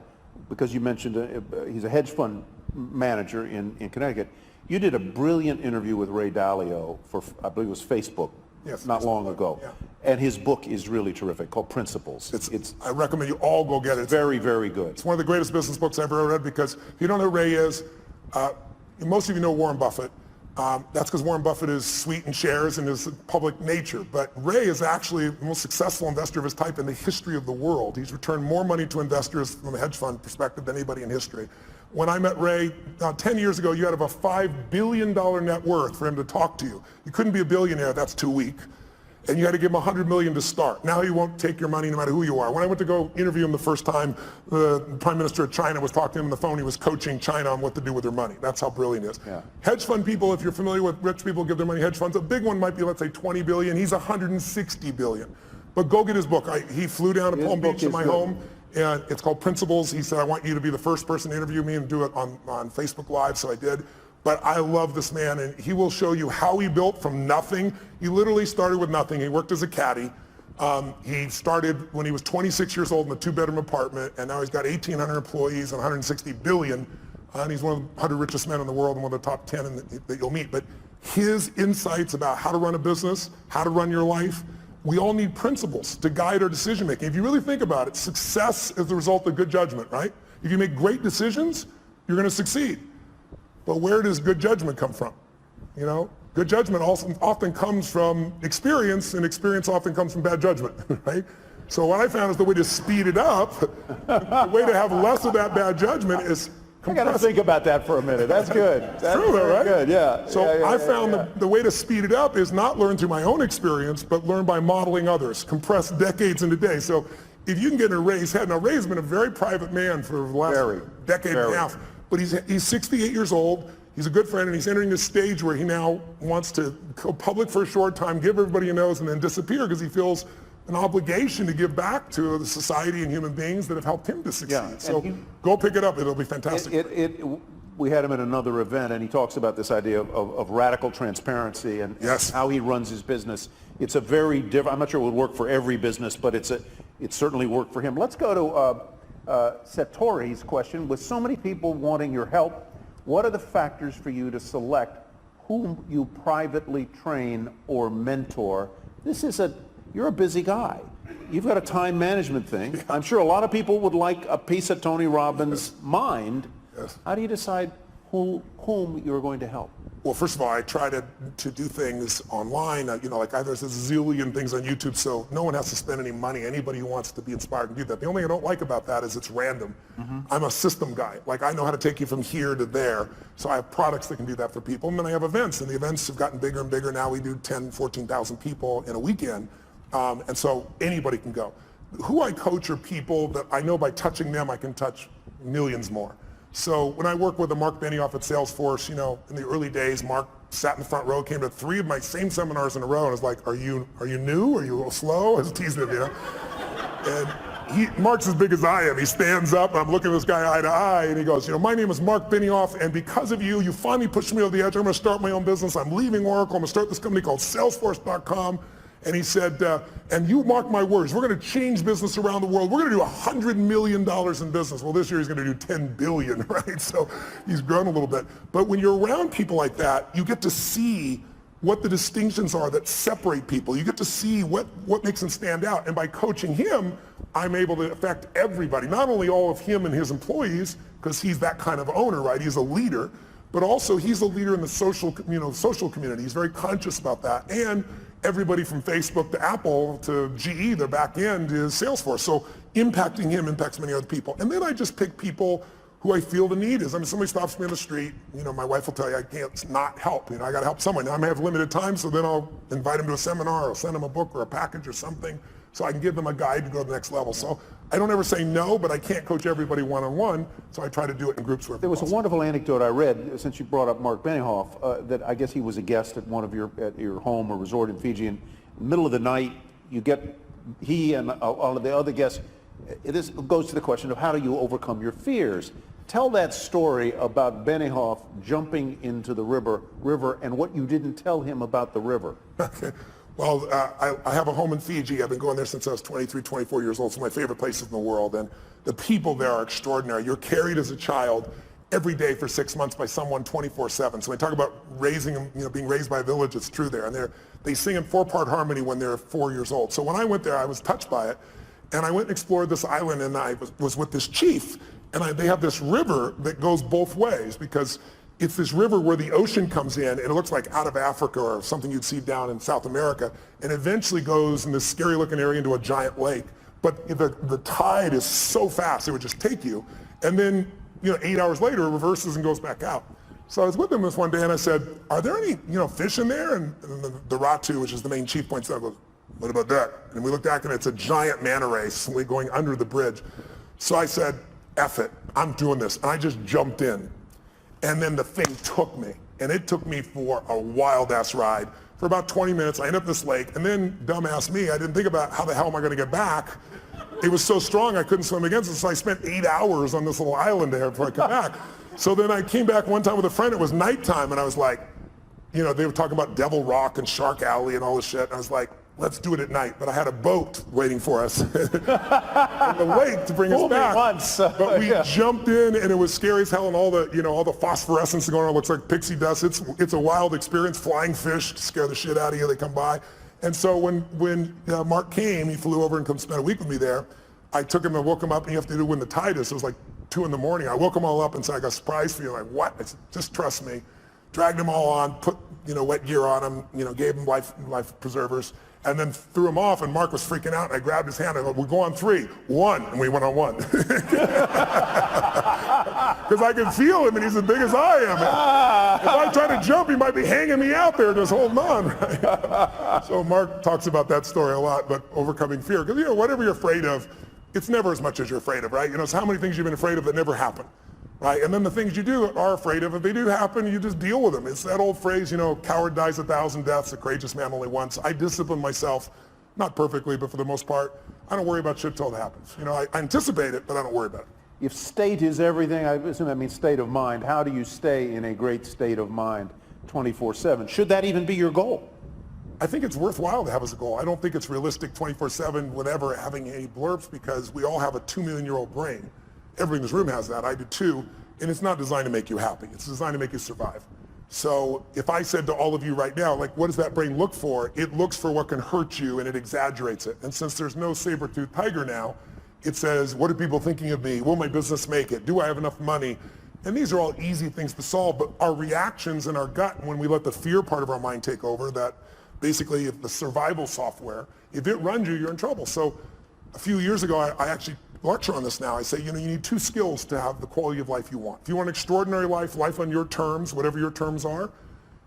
because you mentioned he's a hedge fund manager in Connecticut. You did a brilliant interview with Ray Dalio for, I believe it was Facebook, not long ago. Yeah. And his book is really terrific, called Principles. I recommend you all go get it. It's very, very good. It's one of the greatest business books I've ever read, because if you don't know who Ray is, most of you know Warren Buffett. That's because Warren Buffett is sweet in shares and is public nature. But Ray is actually the most successful investor of his type in the history of the world. He's returned more money to investors from a hedge fund perspective than anybody in history. When I met Ray 10 years ago, you had to have a $5 billion net worth for him to talk to you. You couldn't be a billionaire, that's too weak. And you had to give him $100 million to start. Now he won't take your money no matter who you are. When I went to go interview him the first time, the Prime Minister of China was talking to him on the phone. He was coaching China on what to do with their money. That's how brilliant he is. Yeah. Hedge fund people, if you're familiar with rich people give their money to hedge funds, a big one might be, let's say, 20 billion. He's 160 billion. But go get his book. He flew down to Palm Beach to my home. And it's called Principles. He said, I want you to be the first person to interview me and do it on Facebook Live, so I did. But I love this man, and he will show you how he built from nothing. He literally started with nothing. He worked as a caddy. He started when he was 26 years old in a 2-bedroom apartment, and now he's got 1,800 employees and 160 billion. And he's one of the 100 richest men in the world and one of the top 10 that you'll meet. But his insights about how to run a business, how to run your life, we all need principles to guide our decision making. If you really think about it, success is the result of good judgment, right? If you make great decisions, you're going to succeed. But where does good judgment come from? You know, good judgment often comes from experience, and experience often comes from bad judgment, right? So what I found is the way to speed it up, the way to have less of that bad judgment is I got to think about that for a minute. That's good. That's true, though, right? Good, yeah. So I found the way to speed it up is not learn through my own experience, but learn by modeling others, compress decades into days. So if you can get in Ray's head, now Ray's been a very private man for the last decade and a half, but he's 68 years old. He's a good friend, and he's entering this stage where he now wants to go public for a short time, give everybody a nose, and then disappear because he feels an obligation to give back to the society and human beings that have helped him to succeed. Yeah, so go pick it up. It'll be fantastic. We had him at another event, and he talks about this idea of radical transparency and how he runs his business. It's a very different, I'm not sure it would work for every business, but it certainly worked for him. Let's go to Satori's question. With so many people wanting your help, what are the factors for you to select whom you privately train or mentor? You're a busy guy. You've got a time management thing. I'm sure a lot of people would like a piece of Tony Robbins' mind. Yes. How do you decide whom you're going to help? Well, first of all, I try to do things online. There's a zillion things on YouTube, so no one has to spend any money. Anybody who wants to be inspired can do that. The only thing I don't like about that is it's random. Mm-hmm. I'm a system guy. Like, I know how to take you from here to there, so I have products that can do that for people. And then I have events, and the events have gotten bigger and bigger. Now we do 10, 14,000 people in a weekend. And so anybody can go. Who I coach are people that I know by touching them, I can touch millions more. So when I work with Mark Benioff at Salesforce, in the early days, Mark sat in the front row, came to 3 of my same seminars in a row, and was like, are you new? Are you a little slow? I was teasing him, you know? And Mark's as big as I am. He stands up, and I'm looking at this guy eye to eye, and he goes, my name is Mark Benioff, and because of you, you finally pushed me over the edge. I'm gonna start my own business. I'm leaving Oracle. I'm gonna start this company called Salesforce.com. And he said, and you mark my words, we're gonna change business around the world. We're gonna do $100 million in business. Well, this year he's gonna do 10 billion, right? So he's grown a little bit. But when you're around people like that, you get to see what the distinctions are that separate people. You get to see what makes them stand out. And by coaching him, I'm able to affect everybody, not only all of him and his employees, because he's that kind of owner, right? He's a leader, but also he's a leader in the social community. He's very conscious about that. And everybody from Facebook to Apple to GE, their back end is Salesforce. So impacting him impacts many other people. And then I just pick people who I feel the need is. I mean, somebody stops me on the street, my wife will tell you I can't not help. I got to help someone. Now I may have limited time, so then I'll invite them to a seminar or send them a book or a package or something so I can give them a guide to go to the next level. So I don't ever say no, but I can't coach everybody one-on-one, so I try to do it in groups where There was a wonderful anecdote I read, since you brought up Mark Benioff, that I guess he was a guest at at your home or resort in Fiji, and in the middle of the night, he and all of the other guests, this goes to the question of how do you overcome your fears? Tell that story about Benioff jumping into the river and what you didn't tell him about the river. Okay. Well, I have a home in Fiji. I've been going there since I was 23, 24 years old. It's my favorite places in the world. And the people there are extraordinary. You're carried as a child every day for 6 months by someone 24/7. So when we talk about raising them, being raised by a village, it's true there. And they sing in 4-part harmony when they're 4 years old. So when I went there, I was touched by it. And I went and explored this island, and I was with this chief. And they have this river that goes both ways, because it's this river where the ocean comes in, and it looks like out of Africa or something you'd see down in South America, and eventually goes in this scary looking area into a giant lake. But the tide is so fast, it would just take you. And then 8 hours later, it reverses and goes back out. So I was with him this one day, and I said, are there any fish in there? And the Ratu, which is the main chief, points out, goes, what about that? And we looked back, and it's a giant manta ray going under the bridge. So I said, F it, I'm doing this. And I just jumped in. And then the thing took me. And it took me for a wild-ass ride. For about 20 minutes, I ended up in this lake. And then, dumbass me, I didn't think about how the hell am I going to get back. It was so strong I couldn't swim against it. So I spent 8 hours on this little island there before I came back. So then I came back one time with a friend. It was nighttime. And I was like, they were talking about Devil Rock and Shark Alley and all this shit. And I was like, let's do it at night. But I had a boat waiting for us in the lake to bring us back. But we jumped in, and it was scary as hell, and all the phosphorescence going on. It looks like pixie dust. It's a wild experience. Flying fish scare the shit out of you. They come by. And so when Mark came, he flew over and come spend a week with me there. I took him and woke him up, and you have to do when the tide is. It was like 2 in the morning. I woke them all up and said, I got a surprise for you. Like, what? I said, just trust me. Dragged them all on, put wet gear on them, gave them life preservers, and then threw him off, and Mark was freaking out, and I grabbed his hand. I go, we'll go on 3. 1, and we went on 1. Because I can feel him, and he's as big as I am. If I try to jump, he might be hanging me out there just holding on. Right? So Mark talks about that story a lot, but overcoming fear. Because, whatever you're afraid of, it's never as much as you're afraid of, right? So how many things you've been afraid of that never happen? Right? And then the things you are afraid of, if they do happen, you just deal with them. It's that old phrase, coward dies 1,000 deaths, a courageous man only once. I discipline myself, not perfectly, but for the most part, I don't worry about shit till it happens. I anticipate it, but I don't worry about it. If state is everything, I assume that means state of mind. How do you stay in a great state of mind 24/7? Should that even be your goal? I think it's worthwhile to have as a goal. I don't think it's realistic 24/7 whenever having any blurbs, because we all have a 2-million-year-old brain. Everybody in this room has that. I do too. And it's not designed to make you happy. It's designed to make you survive. So if I said to all of you right now, what does that brain look for? It looks for what can hurt you, and it exaggerates it. And since there's no saber-toothed tiger now, it says, what are people thinking of me? Will my business make it? Do I have enough money? And these are all easy things to solve, but our reactions in our gut, when we let the fear part of our mind take over, that basically if the survival software, if it runs you, you're in trouble. So a few years ago, I actually lecture on this now. I say, you need 2 skills to have the quality of life you want. If you want an extraordinary life on your terms, whatever your terms are,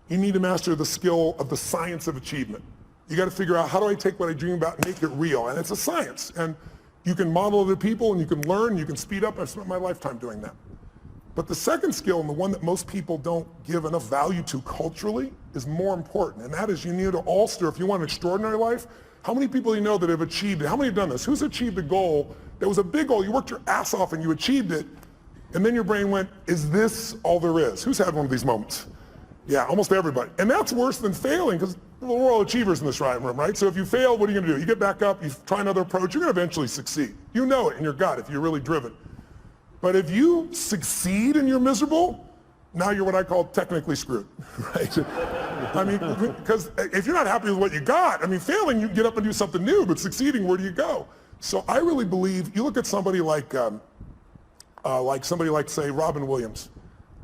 you need to master the skill of the science of achievement. You got to figure out, how do I take what I dream about and make it real? And it's a science. And you can model other people, and you can learn, you can speed up. I've spent my lifetime doing that. But the second skill, and the one that most people don't give enough value to culturally, is more important. And that is, you need to alter, if you want an extraordinary life, how many people you know that have achieved it? How many have done this? Who's achieved a goal that was a big goal? You worked your ass off and you achieved it, and then your brain went, is this all there is? Who's had one of these moments? Yeah, almost everybody. And that's worse than failing, because we're all achievers in this room, right? So if you fail, what are you going to do? You get back up, you try another approach, you're going to eventually succeed. You know it in your gut if you're really driven. But if you succeed and you're miserable, now you're what I call technically screwed, right? I mean, because if you're not happy with what you got, I mean, failing, you get up and do something new, but succeeding, where do you go? So I really believe, you look at somebody like say, Robin Williams.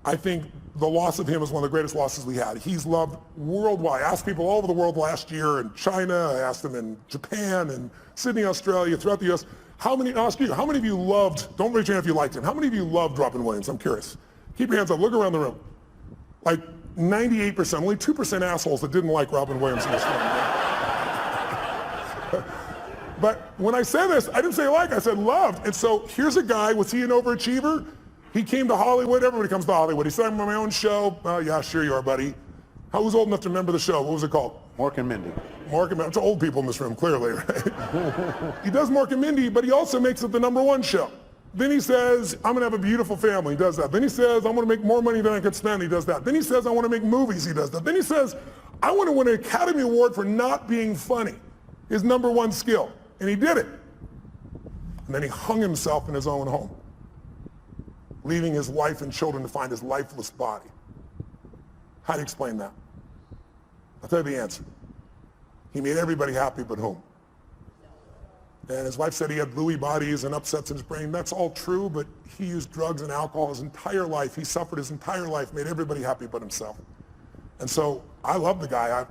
I think the loss of him is one of the greatest losses we had. He's loved worldwide. I asked people all over the world last year, in China, I asked them in Japan, and Sydney, Australia, throughout the US, how many of you loved, don't raise your hand if you liked him, how many of you loved Robin Williams? I'm curious. Keep your hands up, look around the room. Like 98%, only 2% assholes that didn't like Robin Williams in this room. But when I say this, I didn't say like, I said loved. And so here's a guy, was he an overachiever? He came to Hollywood, everybody comes to Hollywood. He said, I'm on my own show. Oh yeah, sure you are, buddy. I was old enough to remember the show. What was it called? Mork and Mindy. Mork and Mindy. It's old people in this room, clearly, right? He does Mork and Mindy, but he also makes it the #1 show. Then he says, I'm gonna have a beautiful family. He does that. Then he says, I'm gonna make more money than I could spend. He does that. Then he says, I wanna make movies. He does that. Then he says, I wanna win an Academy Award for not being funny. His #1 skill. And he did it. And then he hung himself in his own home, leaving his wife and children to find his lifeless body. How do you explain that? I'll tell you the answer. He made everybody happy but whom? And his wife said he had Lewy bodies and upsets in his brain. That's all true, but he used drugs and alcohol his entire life. He suffered his entire life, made everybody happy but himself. And so I love the guy.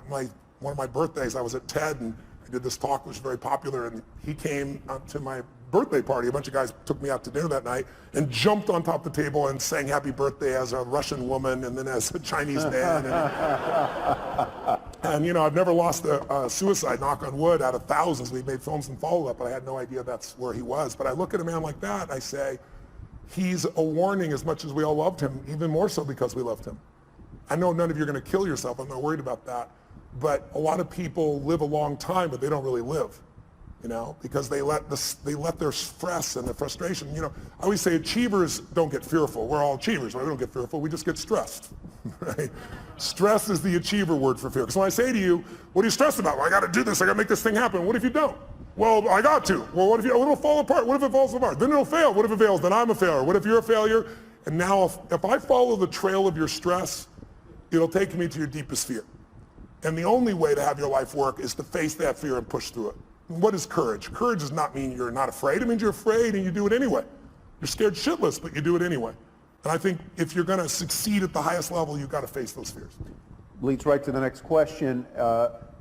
One of my birthdays, I was at TED and I did this talk, which was very popular, and he came to my birthday party. A bunch of guys took me out to dinner that night and jumped on top of the table and sang happy birthday as a Russian woman and then as a Chinese man. And you know, I've never lost a suicide, knock on wood, out of thousands. We've made films and follow-up, but I had no idea that's where he was. But I look at a man like that, I say, he's a warning as much as we all loved him, even more so because we loved him. I know none of you are going to kill yourself. I'm not worried about that. But a lot of people live a long time, but they don't really live, you know, because they let their stress and their frustration, you know, I always say achievers don't get fearful. We're all achievers, right? We don't get fearful. We just get stressed, right? Stress is the achiever word for fear. Because when I say to you, what are you stressed about? Well, I got to do this. I got to make this thing happen. What if you don't? Well, I got to. Well, what if it'll fall apart? What if it falls apart? Then it'll fail. What if it fails? Then I'm a failure. What if you're a failure? And now if I follow the trail of your stress, it'll take me to your deepest fear. And the only way to have your life work is to face that fear and push through it. What is courage? Courage does not mean you're not afraid. It means you're afraid and you do it anyway. You're scared shitless, but you do it anyway. And I think if you're going to succeed at the highest level, you've got to face those fears. Leads right to the next question.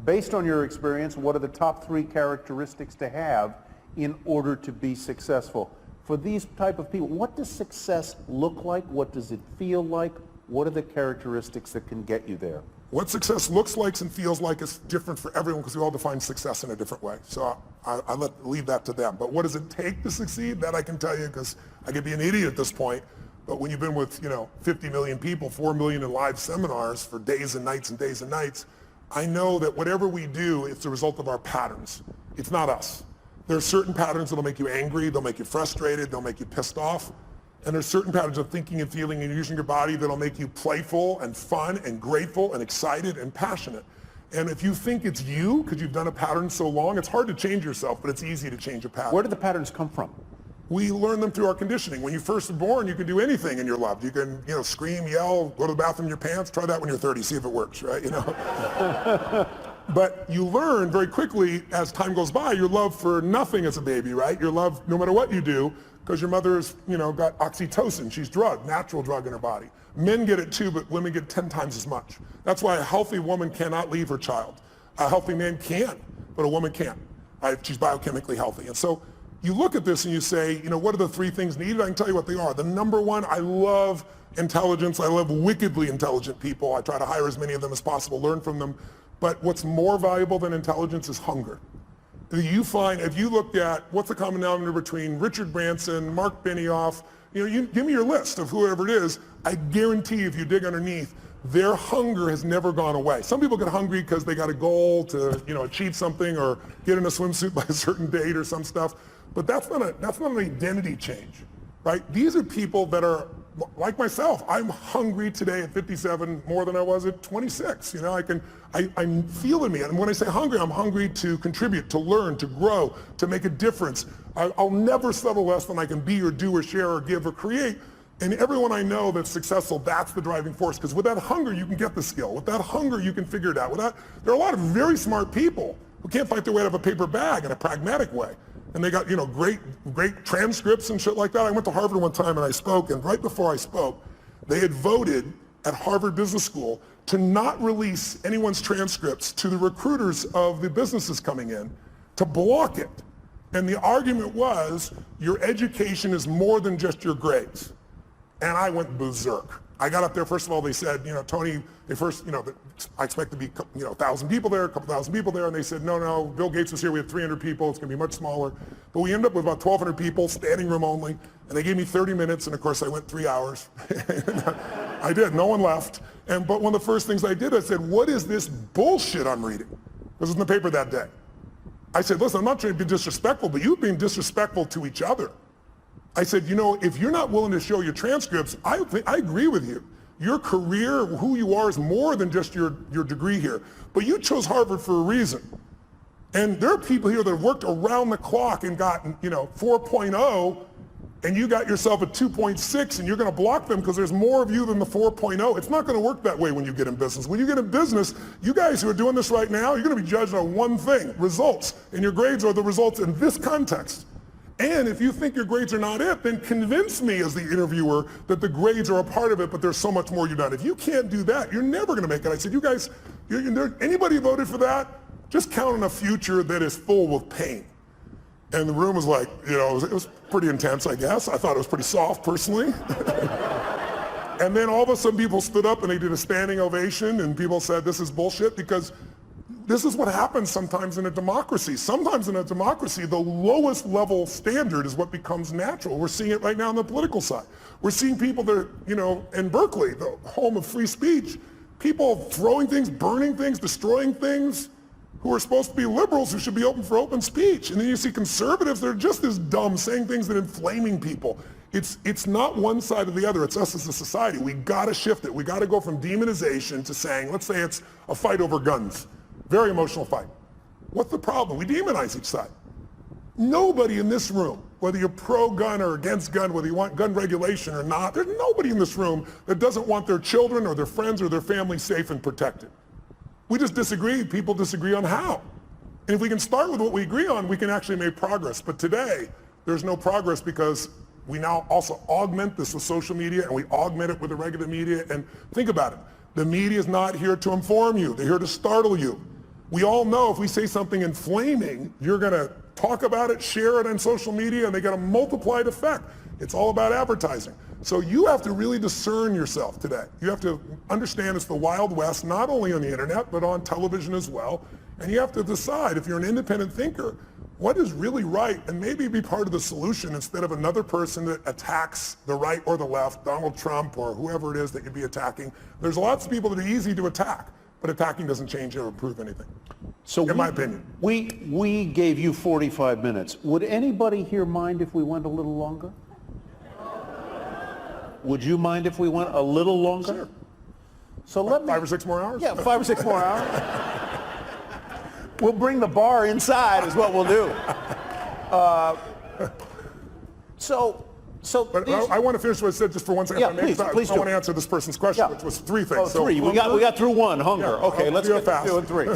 Based on your experience, what are the top 3 characteristics to have in order to be successful? For these type of people, what does success look like? What does it feel like? What are the characteristics that can get you there? What success looks like and feels like is different for everyone because we all define success in a different way. So I leave that to them. But what does it take to succeed? That I can tell you because I could be an idiot at this point. But when you've been with 50 million people, 4 million in live seminars for days and nights and days and nights, I know that whatever we do, it's a result of our patterns. It's not us. There are certain patterns that'll make you angry, they'll make you frustrated, they'll make you pissed off. And there's certain patterns of thinking and feeling and using your body that'll make you playful and fun and grateful and excited and passionate. And if you think it's you, because you've done a pattern so long, it's hard to change yourself, but it's easy to change a pattern. Where do the patterns come from? We learn them through our conditioning. When you first are born, you can do anything and you're loved. You can, scream, yell, go to the bathroom in your pants. Try that when you're 30, see if it works, right? But you learn very quickly as time goes by, you're loved for nothing as a baby, right? You're loved no matter what you do because your mother's, got oxytocin. She's drugged, natural drug in her body. Men get it too, but women get 10 times as much. That's why a healthy woman cannot leave her child. A healthy man can, but a woman can't. Right? She's biochemically healthy. And so you look at this and you say, what are the 3 things needed? I can tell you what they are. The number one, I love intelligence. I love wickedly intelligent people. I try to hire as many of them as possible, learn from them. But what's more valuable than intelligence is hunger. You find, if you looked at what's the common denominator between Richard Branson, Mark Benioff, You give me your list of whoever it is. I guarantee if you dig underneath, their hunger has never gone away. Some people get hungry because they got a goal to, achieve something or get in a swimsuit by a certain date or some stuff. But that's not an identity change, right? These are people that are like myself. I'm hungry today at 57 more than I was at 26. I'm feeling me. And when I say hungry, I'm hungry to contribute, to learn, to grow, to make a difference. I'll never settle less than I can be or do or share or give or create. And everyone I know that's successful, that's the driving force. Because with that hunger, you can get the skill. With that hunger, you can figure it out. There are a lot of very smart people who can't fight their way out of a paper bag in a pragmatic way. And they got, great transcripts and shit like that. I went to Harvard one time and I spoke, and right before I spoke, they had voted at Harvard Business School to not release anyone's transcripts to the recruiters of the businesses coming in, to block it. And the argument was, your education is more than just your grades. And I went berserk. I got up there, first of all, they said, Tony, I expect to be, 1,000 people there, a couple thousand people there. And they said, no, Bill Gates was here, we had 300 people, it's gonna be much smaller. But we ended up with about 1,200 people, standing room only. And they gave me 30 minutes, and of course I went 3 hours. I did, no one left. But one of the first things I did, I said, what is this bullshit I'm reading? This was in the paper that day. I said, listen, I'm not trying to be disrespectful, but you've been disrespectful to each other. I said, if you're not willing to show your transcripts, I agree with you. Your career, who you are, is more than just your degree here. But you chose Harvard for a reason. And there are people here that have worked around the clock and gotten, 4.0, and you got yourself a 2.6, and you're going to block them because there's more of you than the 4.0. It's not going to work that way when you get in business. When you get in business, you guys who are doing this right now, you're going to be judged on one thing, results. And your grades are the results in this context. And if you think your grades are not it, then convince me as the interviewer that the grades are a part of it, but there's so much more you've done. If you can't do that, you're never going to make it. I said, you guys, anybody voted for that? Just count on a future that is full with pain. And the room was like, it was pretty intense, I guess. I thought it was pretty soft, personally. And then all of a sudden people stood up and they did a standing ovation, and people said, this is bullshit, because this is what happens sometimes in a democracy. Sometimes in a democracy, the lowest level standard is what becomes natural. We're seeing it right now on the political side. We're seeing people that, in Berkeley, the home of free speech, people throwing things, burning things, destroying things, who are supposed to be liberals who should be open for open speech. And then you see conservatives that are just as dumb, saying things that are inflaming people. It's not one side or the other, it's us as a society. We gotta shift it. We gotta go from demonization to saying, let's say it's a fight over guns. Very emotional fight. What's the problem? We demonize each side. Nobody in this room, whether you're pro-gun or against gun, whether you want gun regulation or not, there's nobody in this room that doesn't want their children or their friends or their family safe and protected. We just disagree. People disagree on how. And if we can start with what we agree on, we can actually make progress. But today, there's no progress because we now also augment this with social media, and we augment it with the regular media. And think about it. The media is not here to inform you. They're here to startle you. We all know if we say something inflaming, you're going to talk about it, share it on social media, and they get a multiplied effect. It's all about advertising. So you have to really discern yourself today. You have to understand it's the Wild West, not only on the internet, but on television as well. And you have to decide, if you're an independent thinker, what is really right, and maybe be part of the solution instead of another person that attacks the right or the left, Donald Trump or whoever it is that you'd be attacking. There's lots of people that are easy to attack, but attacking doesn't change or improve anything, in my opinion. We gave you 45 minutes. Would anybody here mind if we went a little longer? Would you mind if we went a little longer? Sure. So let me... 5 or 6 more hours? Yeah, 5 or 6 more hours. We'll bring the bar inside is what we'll do. But I want to finish what I said just for 1 second. Yeah, please I want to answer this person's question, which was 3 things. Oh, 3. We got through 1, hunger. Yeah, okay, let's get fast. 2 and 3.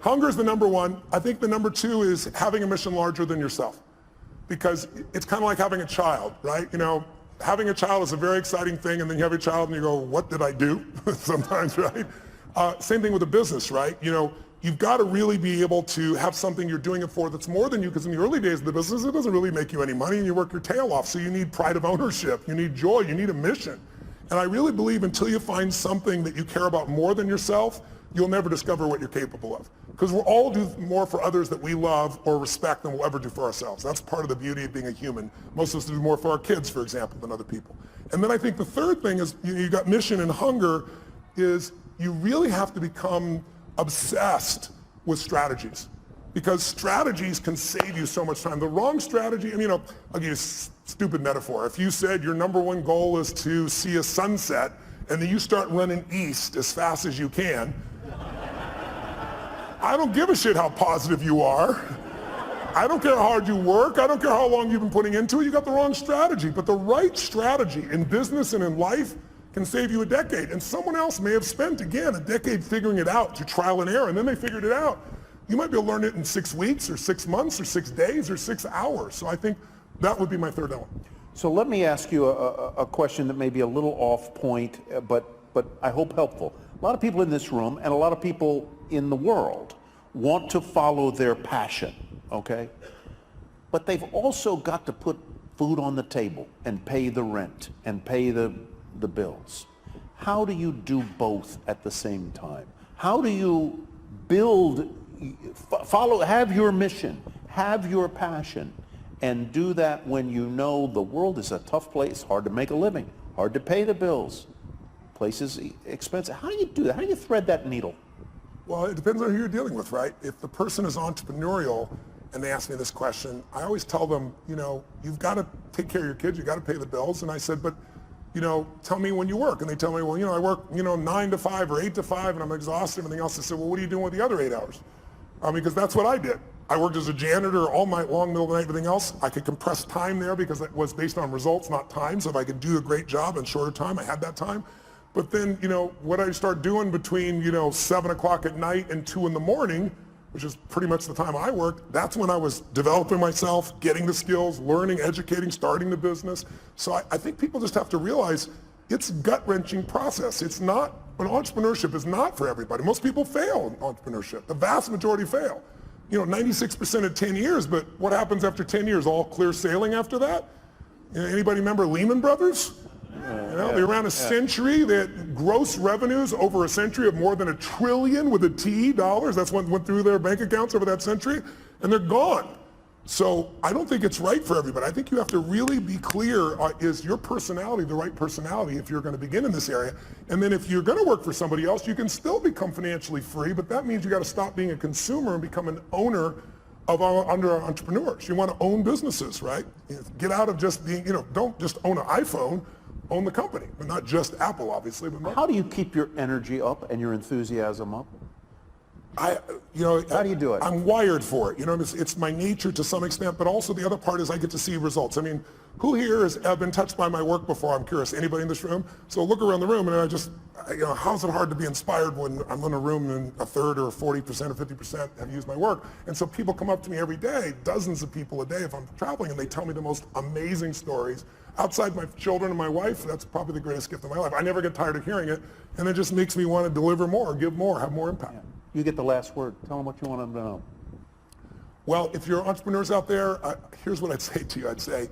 Hunger is the number 1. I think the number 2 is having a mission larger than yourself. Because it's kind of like having a child, right? Having a child is a very exciting thing, and then you have a child and you go, what did I do? Sometimes, right? Same thing with a business, right? You've got to really be able to have something you're doing it for that's more than you, because in the early days of the business, it doesn't really make you any money and you work your tail off. So you need pride of ownership, you need joy, you need a mission. And I really believe until you find something that you care about more than yourself, you'll never discover what you're capable of. Because we'll all do more for others that we love or respect than we'll ever do for ourselves. That's part of the beauty of being a human. Most of us do more for our kids, for example, than other people. And then I think the third thing is, you got mission and hunger, is you really have to become obsessed with strategies. Because strategies can save you so much time. The wrong strategy, I mean, I'll give you a stupid metaphor. If you said your number one goal is to see a sunset, and then you start running east as fast as you can, I don't give a shit how positive you are. I don't care how hard you work. I don't care how long you've been putting into it. You got the wrong strategy. But the right strategy in business and in life can save you a decade. And someone else may have spent, again, a decade figuring it out through trial and error, and then they figured it out. You might be able to learn it in 6 weeks or 6 months or 6 days or 6 hours. So I think that would be my third element. So let me ask you a question that may be a little off point, but I hope helpful. A lot of people in this room and a lot of people in the world want to follow their passion, okay? But they've also got to put food on the table and pay the rent and pay the bills. How do you do both at the same time? How do you have your mission, have your passion, and do that when you know the world is a tough place, hard to make a living, hard to pay the bills, places expensive? How do you do that? How do you thread that needle? Well, it depends on who you're dealing with, right? If the person is entrepreneurial and they ask me this question, I always tell them, you've got to take care of your kids, you've got to pay the bills. And I said, but, tell me when you work. And they tell me, well, I work, 9 to 5 or 8 to 5 and I'm exhausted and everything else. I said, well, what are you doing with the other 8 hours? Because that's what I did. I worked as a janitor all night long, middle of the night, everything else. I could compress time there because it was based on results, not time. So if I could do a great job in shorter time, I had that time. But then, what I start doing between, 7 o'clock at night and 2 in the morning, which is pretty much the time I worked, that's when I was developing myself, getting the skills, learning, educating, starting the business. So I think people just have to realize it's a gut-wrenching process. Entrepreneurship is not for everybody. Most people fail in entrepreneurship. The vast majority fail. 96% at 10 years, but what happens after 10 years? All clear sailing after that? Anybody remember Lehman Brothers? They ran a century. They had gross revenues over a century of more than $1 trillion with a T dollars. That's what went through their bank accounts over that century, and they're gone. So I don't think it's right for everybody. I think you have to really be clear, is your personality the right personality if you're going to begin in this area? And then if you're going to work for somebody else, you can still become financially free, but that means you got to stop being a consumer and become an owner under entrepreneurs. You want to own businesses, right? Get out of just being, don't just own an iPhone, own the company, but not just Apple, obviously. But how do you keep your energy up and your enthusiasm up? How do you do it? I'm wired for it. It's my nature to some extent, but also the other part is I get to see results. I mean, who here has been touched by my work before? I'm curious. Anybody in this room? So look around the room, and how's it hard to be inspired when I'm in a room and a third or 40% or 50% have used my work? And so people come up to me every day, dozens of people a day if I'm traveling, and they tell me the most amazing stories. Outside my children and my wife, that's probably the greatest gift of my life. I never get tired of hearing it, and it just makes me want to deliver more, give more, have more impact. Yeah. You get the last word. Tell them what you want them to know. Well, if you're entrepreneurs out there, here's what I'd say to you. I'd say,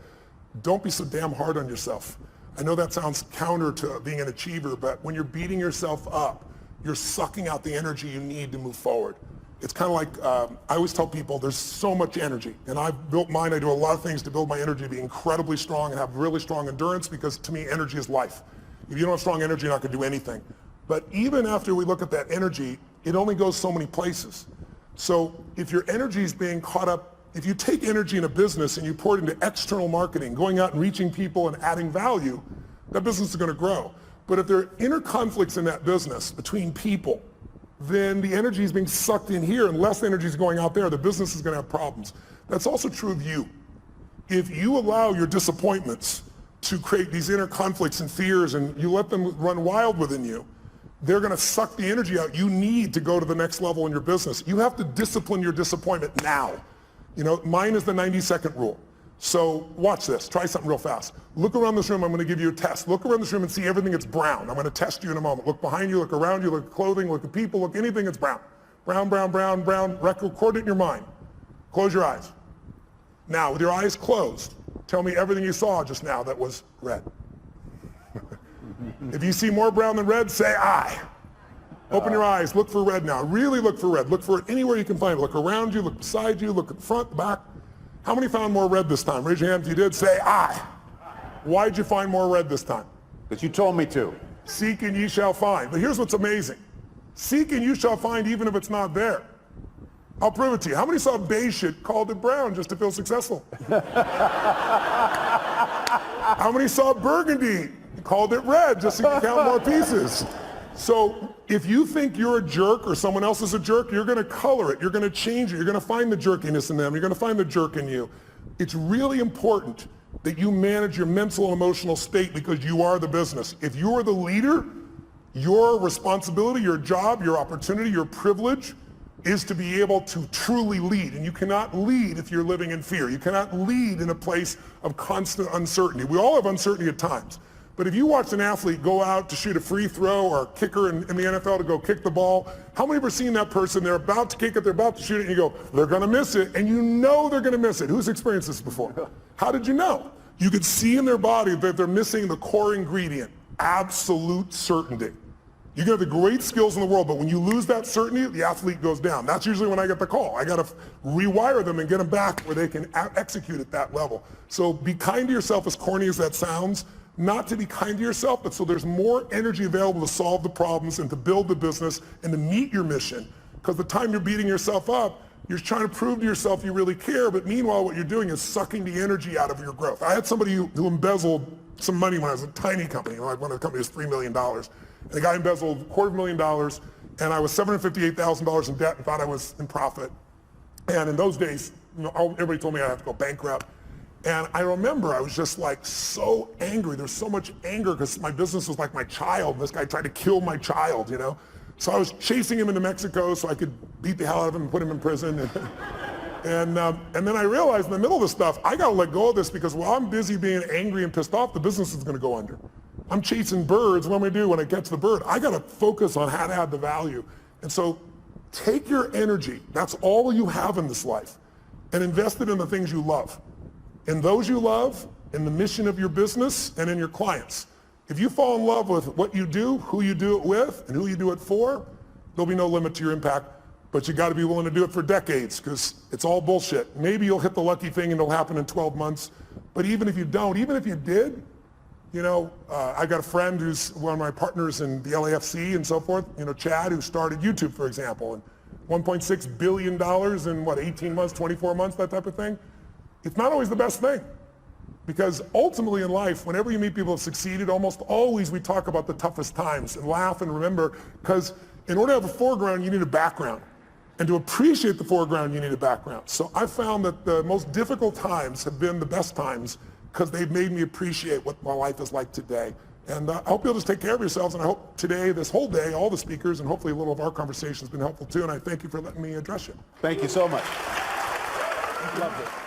don't be so damn hard on yourself. I know that sounds counter to being an achiever, but when you're beating yourself up, you're sucking out the energy you need to move forward. It's kind of like, I always tell people there's so much energy, and I've built mine. I do a lot of things to build my energy to be incredibly strong and have really strong endurance, because to me, energy is life. If you don't have strong energy, you're not going to do anything. But even after we look at that energy, it only goes so many places. So if your energy is being caught up, if you take energy in a business and you pour it into external marketing, going out and reaching people and adding value, that business is going to grow. But if there are inner conflicts in that business between people, then the energy is being sucked in here and less energy is going out there. The business is going to have problems. That's also true of you. If you allow your disappointments to create these inner conflicts and fears and you let them run wild within you, they're going to suck the energy out you need to go to the next level in your business. You have to discipline your disappointment now. Mine is the 90-second rule. So watch this. Try something real fast. Look around this room. I'm going to give you a test. Look around this room and see everything that's brown. I'm going to test you in a moment. Look behind you, look around you, look at clothing, look at people, look anything that's brown. Brown, brown, brown, brown. Record it in your mind. Close your eyes. Now, with your eyes closed, tell me everything you saw just now that was red. If you see more brown than red, say I. Open your eyes, look for red now. Really look for red. Look for it anywhere you can find it. Look around you, look beside you, look at the front, the back. How many found more red this time? Raise your hand if you did. Say I. Why'd you find more red this time? Because you told me to. Seek and ye shall find. But here's what's amazing. Seek and you shall find even if it's not there. I'll prove it to you. How many saw beige shit, called it brown just to feel successful? How many saw burgundy, called it red just so you can count more pieces? So if you think you're a jerk or someone else is a jerk, you're going to color it. You're going to change it. You're going to find the jerkiness in them. You're going to find the jerk in you. It's really important that you manage your mental and emotional state because you are the business. If you are the leader, your responsibility, your job, your opportunity, your privilege is to be able to truly lead. And you cannot lead if you're living in fear. You cannot lead in a place of constant uncertainty. We all have uncertainty at times. But if you watch an athlete go out to shoot a free throw or a kicker in the NFL to go kick the ball, how many have ever seen that person, they're about to kick it, they're about to shoot it, and you go, they're going to miss it, and you know they're going to miss it. Who's experienced this before? How did you know? You could see in their body that they're missing the core ingredient, absolute certainty. You can have the great skills in the world, but when you lose that certainty, the athlete goes down. That's usually when I get the call. I got to rewire them and get them back where they can execute at that level. So be kind to yourself, as corny as that sounds. Not to be kind to yourself, but so there's more energy available to solve the problems and to build the business and to meet your mission. Because the time you're beating yourself up, you're trying to prove to yourself you really care, but meanwhile what you're doing is sucking the energy out of your growth. I had somebody who embezzled some money when I was a tiny company, like one of the companies was $3 million. And the guy embezzled $250,000, and I was $758,000 in debt and thought I was in profit. And in those days, everybody told me I had to go bankrupt. And I remember I was just like so angry. There's so much anger because my business was like my child. This guy tried to kill my child, you know? So I was chasing him into Mexico so I could beat the hell out of him and put him in prison. And then I realized in the middle of this stuff, I got to let go of this because while I'm busy being angry and pissed off, the business is going to go under. I'm chasing birds. What am I do when I catch the bird? I got to focus on how to add the value. And so take your energy, that's all you have in this life, and invest it in the things you love. In those you love, in the mission of your business, and in your clients. If you fall in love with what you do, who you do it with, and who you do it for, there'll be no limit to your impact. But you got to be willing to do it for decades because it's all bullshit. Maybe you'll hit the lucky thing and it'll happen in 12 months. But even if you don't, even if you did, you know, I got a friend who's one of my partners in the LAFC and so forth, you know, Chad, who started YouTube, for example, and $1.6 billion in what, 18 months, 24 months, that type of thing. It's not always the best thing because ultimately in life, whenever you meet people who have succeeded, almost always we talk about the toughest times and laugh and remember because in order to have a foreground, you need a background. And to appreciate the foreground, you need a background. So I found that the most difficult times have been the best times because they've made me appreciate what my life is like today. And I hope you'll just take care of yourselves. And I hope today, this whole day, all the speakers, and hopefully a little of our conversation has been helpful too. And I thank you for letting me address you. Thank you so much. Loved it.